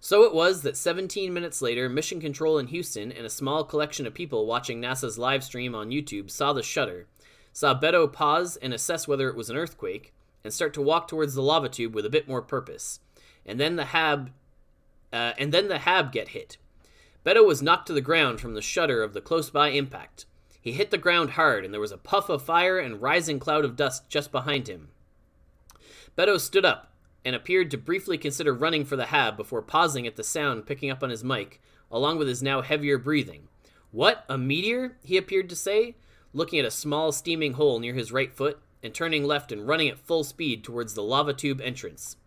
So it was that 17 minutes later, Mission Control in Houston and a small collection of people watching NASA's live stream on YouTube saw the shutter, saw Beto pause and assess whether it was an earthquake, and start to walk towards the lava tube with a bit more purpose. And then the hab get hit. Beto was knocked to the ground from the shudder of the close-by impact. He hit the ground hard, and there was a puff of fire and rising cloud of dust just behind him. Beto stood up and appeared to briefly consider running for the hab before pausing at the sound picking up on his mic, along with his now heavier breathing. What, a meteor? He appeared to say, looking at a small steaming hole near his right foot, and turning left and running at full speed towards the lava tube entrance.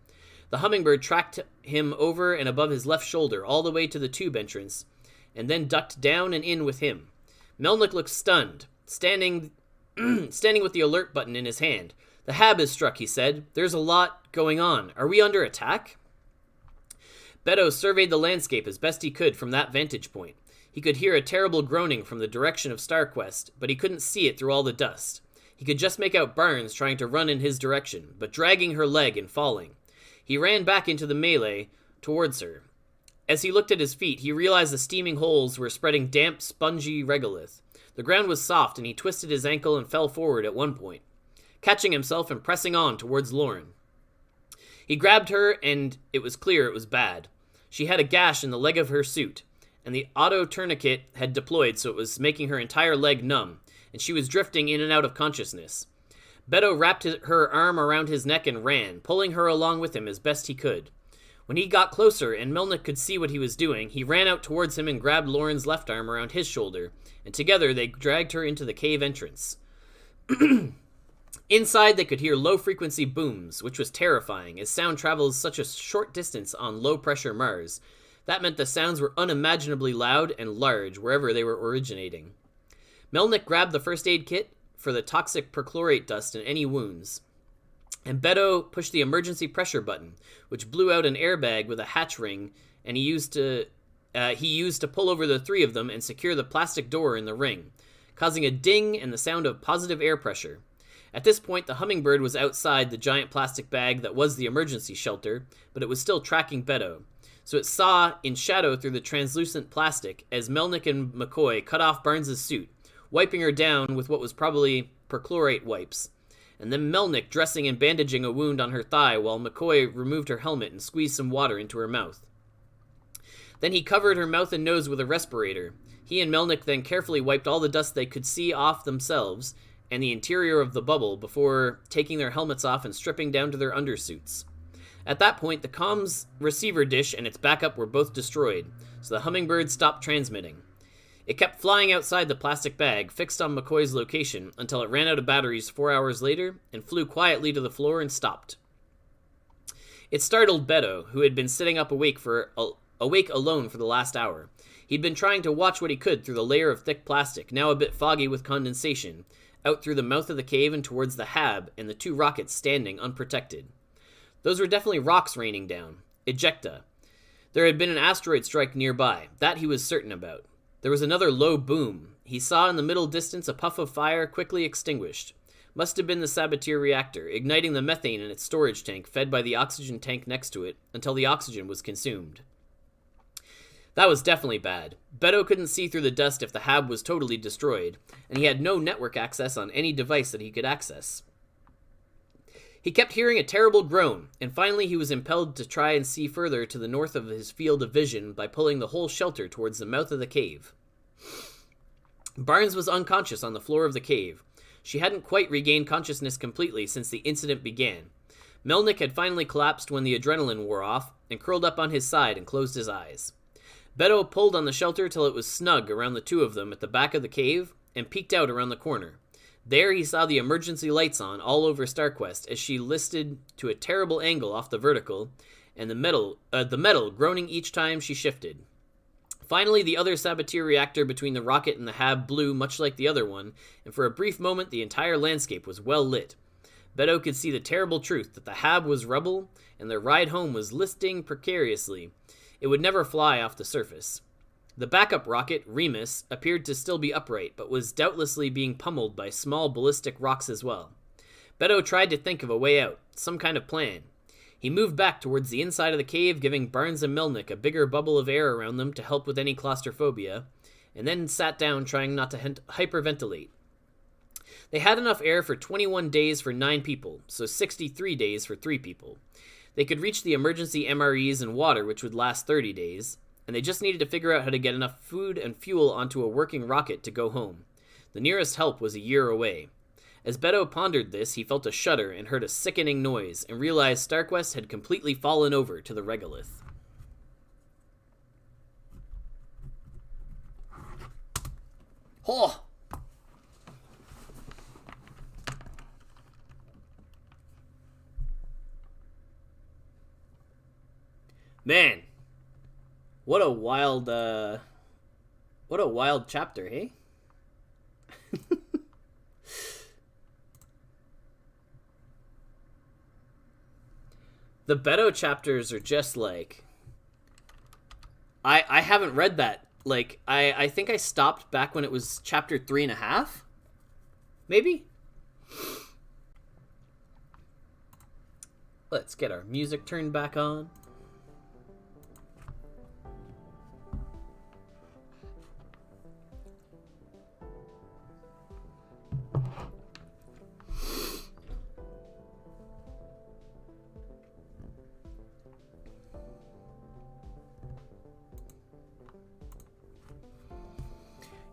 The Hummingbird tracked him over and above his left shoulder all the way to the tube entrance, and then ducked down and in with him. Melnick looked stunned, standing with the alert button in his hand. The hab is struck, he said. There's a lot going on. Are we under attack? Beto surveyed the landscape as best he could from that vantage point. He could hear a terrible groaning from the direction of StarQuest, but he couldn't see it through all the dust. He could just make out Barnes trying to run in his direction, but dragging her leg and falling. He ran back into the melee towards her. As he looked at his feet, he realized the steaming holes were spreading damp, spongy regolith. The ground was soft, and he twisted his ankle and fell forward at one point, catching himself and pressing on towards Lauren. He grabbed her, and it was clear it was bad. She had a gash in the leg of her suit, and the auto tourniquet had deployed so it was making her entire leg numb, and she was drifting in and out of consciousness. Beto wrapped her arm around his neck and ran, pulling her along with him as best he could. When he got closer and Melnick could see what he was doing, he ran out towards him and grabbed Lauren's left arm around his shoulder, and together they dragged her into the cave entrance. Inside, they could hear low-frequency booms, which was terrifying, as sound travels such a short distance on low-pressure Mars. That meant the sounds were unimaginably loud and large wherever they were originating. Melnick grabbed the first aid kit for the toxic perchlorate dust in any wounds, and Beto pushed the emergency pressure button, which blew out an airbag with a hatch ring, and he used to pull over the three of them and secure the plastic door in the ring, causing a ding and the sound of positive air pressure. At this point, the hummingbird was outside the giant plastic bag that was the emergency shelter, but it was still tracking Beto. So it saw in shadow through the translucent plastic as Melnick and McCoy cut off Barnes' suit, wiping her down with what was probably perchlorate wipes, and then Melnick dressing and bandaging a wound on her thigh while McCoy removed her helmet and squeezed some water into her mouth. Then he covered her mouth and nose with a respirator. He and Melnick then carefully wiped all the dust they could see off themselves and the interior of the bubble before taking their helmets off and stripping down to their undersuits. At that point, the comms receiver dish and its backup were both destroyed, so the hummingbird stopped transmitting. It kept flying outside the plastic bag, fixed on McCoy's location, until it ran out of batteries 4 hours later and flew quietly to the floor and stopped. It startled Beto, who had been sitting up awake alone for the last hour. He'd been trying to watch what he could through the layer of thick plastic, now a bit foggy with condensation, out through the mouth of the cave and towards the hab and the two rockets standing unprotected. Those were definitely rocks raining down. Ejecta. There had been an asteroid strike nearby. That he was certain about. There was another low boom. He saw in the middle distance a puff of fire quickly extinguished. Must have been the saboteur reactor, igniting the methane in its storage tank fed by the oxygen tank next to it until the oxygen was consumed. That was definitely bad. Beto couldn't see through the dust if the hab was totally destroyed, and he had no network access on any device that he could access. He kept hearing a terrible groan, and finally he was impelled to try and see further to the north of his field of vision by pulling the whole shelter towards the mouth of the cave. Barnes was unconscious on the floor of the cave. She hadn't quite regained consciousness completely since the incident began. Melnick had finally collapsed when the adrenaline wore off, and curled up on his side and closed his eyes. Beto pulled on the shelter till it was snug around the two of them at the back of the cave, and peeked out around the corner. There he saw the emergency lights on all over StarQuest as she listed to a terrible angle off the vertical, and the metal groaning each time she shifted. Finally, the other saboteur reactor between the rocket and the hab blew much like the other one, and for a brief moment the entire landscape was well lit. Beto could see the terrible truth that the hab was rubble, and their ride home was listing precariously. It would never fly off the surface. The backup rocket, Remus, appeared to still be upright, but was doubtlessly being pummeled by small ballistic rocks as well. Beto tried to think of a way out, some kind of plan. He moved back towards the inside of the cave, giving Barnes and Melnick a bigger bubble of air around them to help with any claustrophobia, and then sat down trying not to hyperventilate. They had enough air for 21 days for 9 people, so 63 days for 3 people. They could reach the emergency MREs and water, which would last 30 days, and they just needed to figure out how to get enough food and fuel onto a working rocket to go home. The nearest help was a year away. As Beto pondered this, he felt a shudder and heard a sickening noise, and realized StarQuest had completely fallen over to the regolith. Oh! Man, what a wild chapter, hey? The Beto chapters are just like, I haven't read that. Like, I think I stopped back when it was chapter 3.5, maybe? Let's get our music turned back on.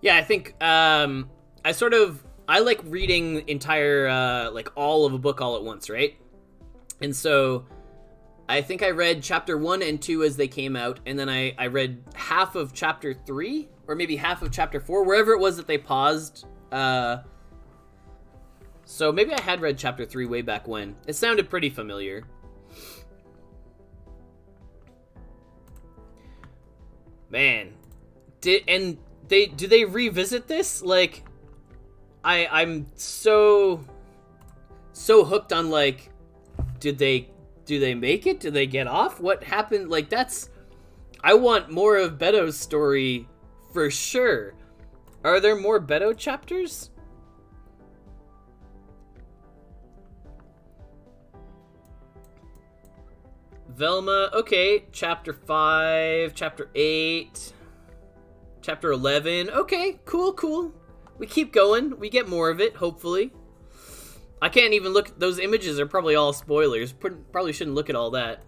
Yeah, I think I like reading entire like all of a book all at once, right? And so I think I read chapter 1 and 2 as they came out, and then I read half of chapter 3 or maybe half of chapter 4, wherever it was that they paused. So maybe I had read chapter 3 way back when. It sounded pretty familiar. Man, do they revisit this? Like, I'm so hooked on, like, do they make it? Do they get off? What happened? Like, I want more of Beto's story for sure. Are there more Beto chapters? Velma, okay. Chapter 5, Chapter 8, Chapter 11. Okay, cool. We keep going. We get more of it, hopefully. I can't even look. Those images are probably all spoilers. Probably shouldn't look at all that.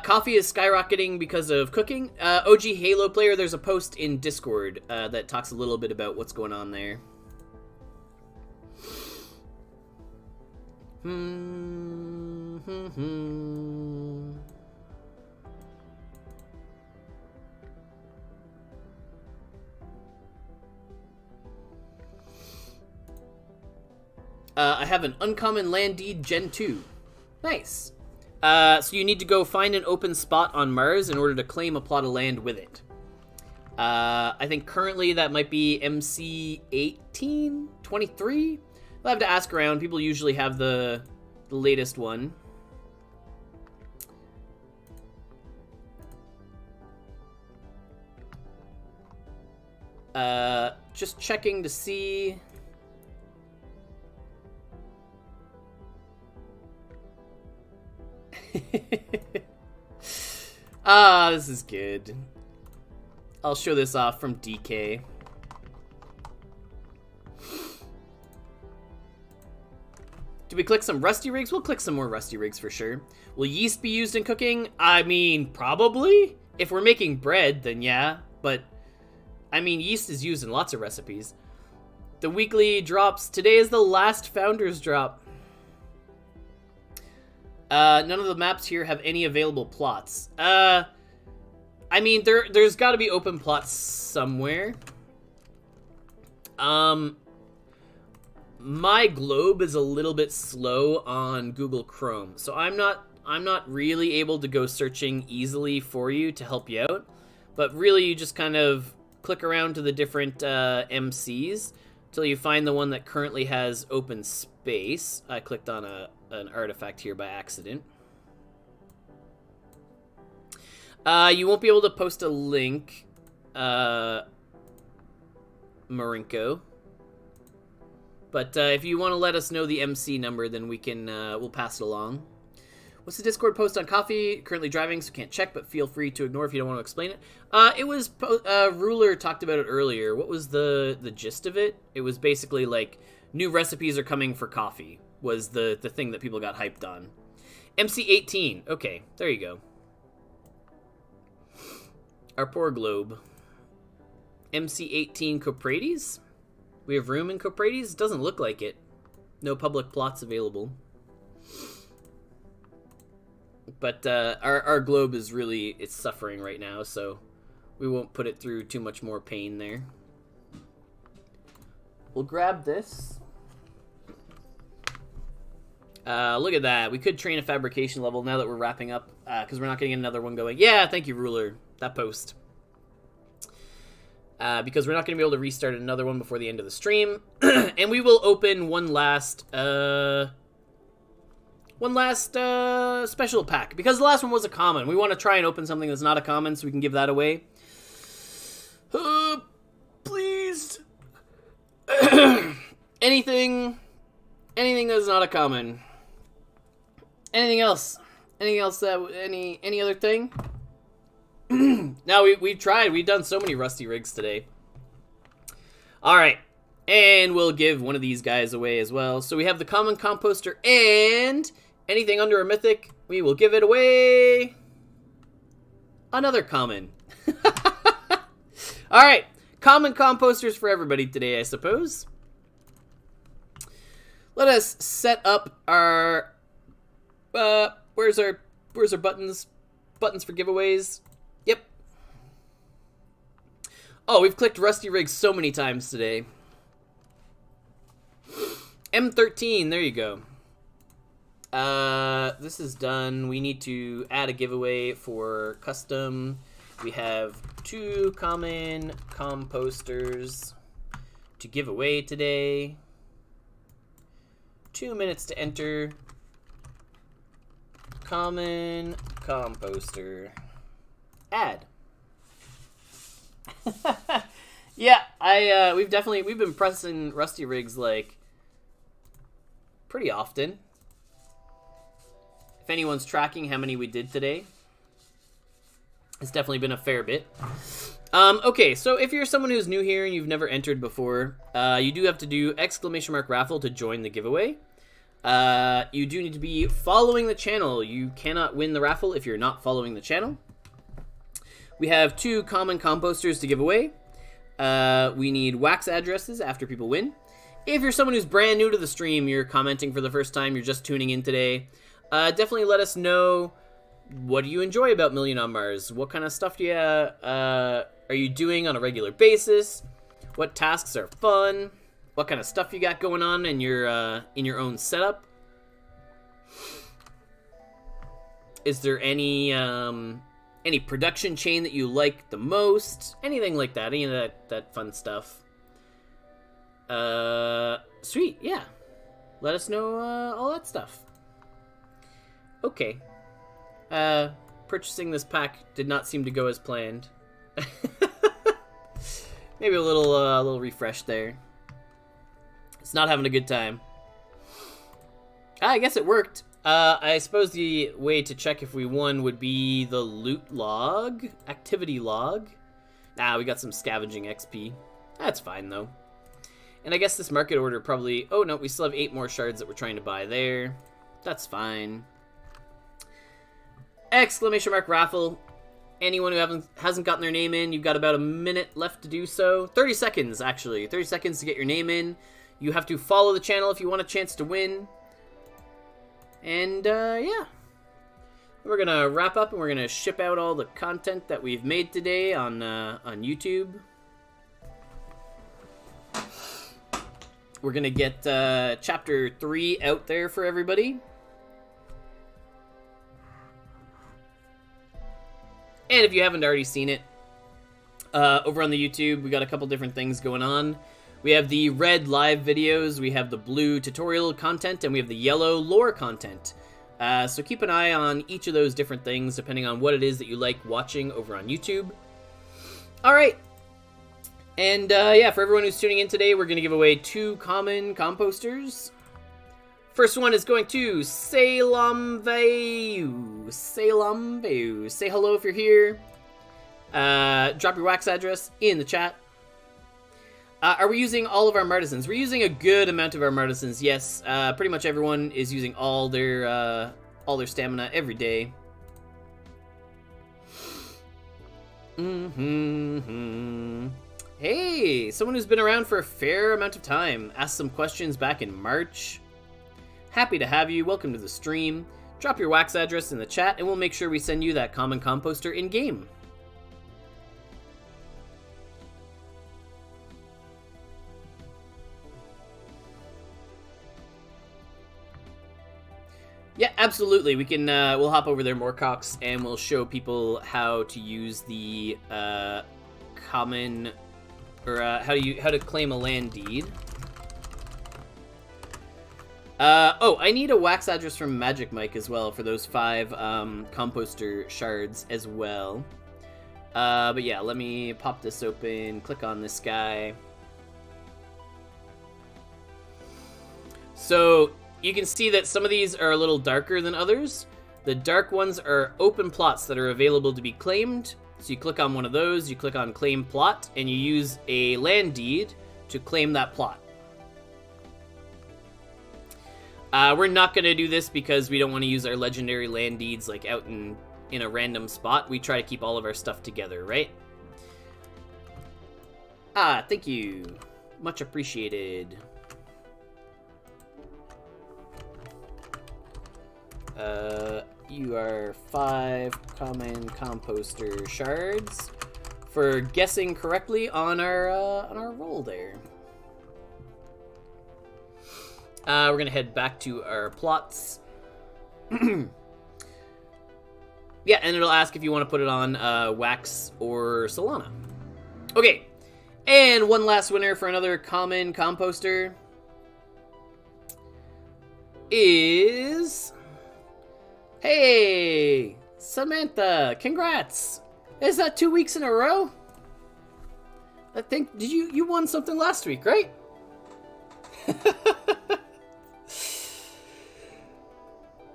Coffee is skyrocketing because of cooking. OG Halo player, there's a post in Discord that talks a little bit about what's going on there. I have an uncommon land deed Gen 2. Nice. So you need to go find an open spot on Mars in order to claim a plot of land with it. I think currently that might be MC 18, 23. I'll have to ask around. People usually have the latest one. Just checking to see. This is good. I'll show this off from DK. Do we click some rusty rigs? We'll click some more rusty rigs for sure. Will yeast be used in cooking? I mean, probably. If we're making bread, then yeah. But, I mean, yeast is used in lots of recipes. The weekly drops. Today is the last Founders drop. None of the maps here have any available plots. I mean, there's got to be open plots somewhere. My globe is a little bit slow on Google Chrome, so I'm not really able to go searching easily for you to help you out. But really, you just kind of click around to the different MCs until you find the one that currently has open space. I clicked on an artifact here by accident. You won't be able to post a link, Marinko. But if you want to let us know the MC number, then we can we'll pass it along. What's the Discord post on coffee? Currently driving, so can't check, but feel free to ignore if you don't want to explain it. It was Ruler talked about it earlier. What was the gist of it? It was basically like new recipes are coming for coffee. Was the thing that people got hyped on. MC18. Okay, there you go. Our poor globe. MC18 Coprades? We have room in Coprades? Doesn't look like it. No public plots available. But our globe is really, it's suffering right now, so we won't put it through too much more pain there. We'll grab this. Look at that. We could train a fabrication level now that we're wrapping up, because we're not getting another one going. Yeah, thank you, Ruler. That post. Because we're not going to be able to restart another one before the end of the stream. And we will open one last special pack. Because the last one was a common. We want to try and open something that's not a common so we can give that away. Please. Anything that's not a common. Anything else? Anything else that any other thing? Now we've tried. We've done so many rusty rigs today. All right, and we'll give one of these guys away as well. So we have the common composter and anything under a mythic. We will give it away. Another common. All right, common composters for everybody today, I suppose. Let us set up our. Where's our buttons? Buttons for giveaways. Yep. Oh, we've clicked Rusty Rigs so many times today. M13, there you go. This is done. We need to add a giveaway for custom. We have 2 common composters to give away today. 2 minutes to enter. Common composter. Add. Yeah, we've been pressing Rusty Rigs like pretty often. If anyone's tracking how many we did today, it's definitely been a fair bit. Okay, so if you're someone who's new here and you've never entered before, you do have to do !raffle to join the giveaway. You do need to be following the channel. You cannot win the raffle if you're not following the channel. We have 2 common composters to give away. We need wax addresses after people win. If you're someone who's brand new to the stream, you're commenting for the first time, you're just tuning in today, definitely let us know, what do you enjoy about Million on Mars? What kind of stuff do you, are you doing on a regular basis? What tasks are fun? What kind of stuff you got going on in your own setup? Is there any production chain that you like the most? Anything like that, any of that fun stuff. Sweet, yeah. Let us know all that stuff. Okay. Purchasing this pack did not seem to go as planned. Maybe a little refresh there. It's not having a good time. I guess it worked. I suppose the way to check if we won would be the loot log, activity log. We got some scavenging XP. That's fine, though. And I guess this market order probably... Oh, no, we still have 8 more shards that we're trying to buy there. That's fine. !raffle. Anyone who hasn't gotten their name in, you've got about a minute left to do so. 30 seconds, actually. 30 seconds to get your name in. You have to follow the channel if you want a chance to win. And, yeah. We're gonna wrap up and we're gonna ship out all the content that we've made today on YouTube. We're gonna get Chapter 3 out there for everybody. And if you haven't already seen it, over on the YouTube, we got a couple different things going on. We have the red live videos, we have the blue tutorial content, and we have the yellow lore content. So keep an eye on each of those different things, depending on what it is that you like watching over on YouTube. Alright. And, yeah, for everyone who's tuning in today, we're going to give away 2 common composters. First one is going to Salamveu. Salamveu. Say hello if you're here. Drop your wax address in the chat. Are we using all of our Martisans? We're using a good amount of our Martisans, yes. Pretty much everyone is using all their stamina every day. Hey, someone who's been around for a fair amount of time. Asked some questions back in March. Happy to have you. Welcome to the stream. Drop your wax address in the chat, and we'll make sure we send you that common composter in-game. Yeah, absolutely. We can. We'll hop over there, Moorcox, and we'll show people how to use the common, or how to claim a land deed. Oh, I need a wax address from Magic Mike as well for those 5 composter shards as well. But yeah, let me pop this open, click on this guy. So you can see that some of these are a little darker than others. The dark ones are open plots that are available to be claimed. So you click on one of those, you click on claim plot, and you use a land deed to claim that plot. We're not going to do this because we don't want to use our legendary land deeds like out in a random spot. We try to keep all of our stuff together, right? Thank you. Much appreciated. You are 5 common composter shards for guessing correctly on our roll there. We're gonna head back to our plots. Yeah, and it'll ask if you want to put it on Wax or Solana. Okay, and one last winner for another common composter is... Hey, Samantha, congrats! Is that 2 weeks in a row? I think, did you won something last week, right?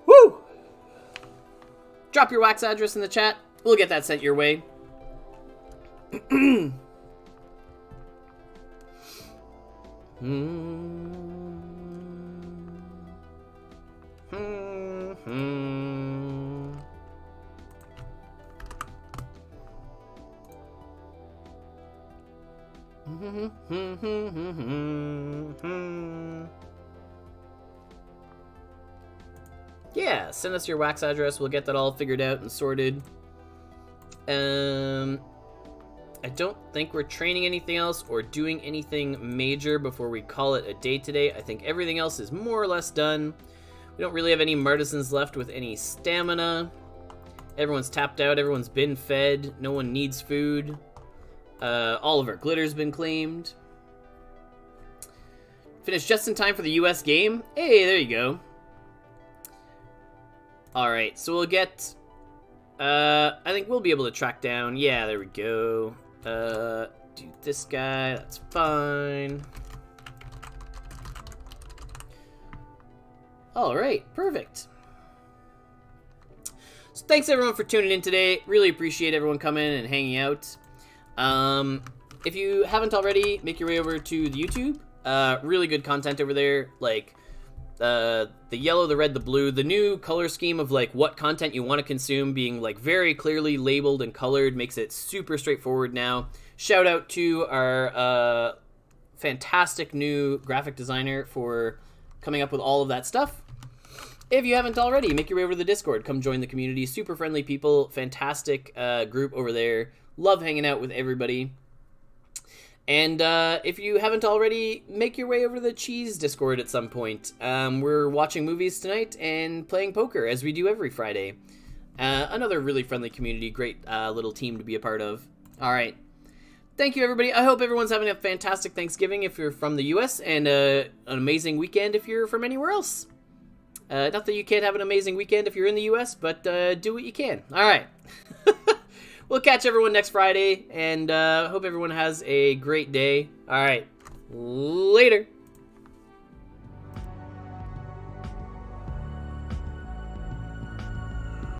Woo! Drop your Wax address in the chat. We'll get that sent your way. Yeah, send us your Wax address. We'll get that all figured out and sorted. I don't think we're training anything else or doing anything major before we call it a day today. I think everything else is more or less done. We don't really have any Martisans left with any stamina. Everyone's tapped out. Everyone's been fed. No one needs food. All of our glitter's been claimed. Finished just in time for the US game. Hey, there you go. Alright, so we'll get... I think we'll be able to track down... Yeah, there we go. Do this guy. That's fine. Alright, perfect. So thanks everyone for tuning in today. Really appreciate everyone coming and hanging out. If you haven't already, make your way over to the YouTube. Really good content over there. Like, the yellow, the red, the blue, the new color scheme of like what content you want to consume being like very clearly labeled and colored makes it super straightforward now. Shout out to our fantastic new graphic designer for coming up with all of that stuff. If you haven't already, make your way over to the Discord. Come join the community. Super friendly people. Fantastic group over there. Love hanging out with everybody. And if you haven't already, make your way over to the Cheese Discord at some point. We're watching movies tonight and playing poker, as we do every Friday. Another really friendly community, great little team to be a part of. All right. Thank you, everybody. I hope everyone's having a fantastic Thanksgiving if you're from the U.S. and an amazing weekend if you're from anywhere else. Not that you can't have an amazing weekend if you're in the U.S., but do what you can. All right. We'll catch everyone next Friday, and hope everyone has a great day. All right. Later.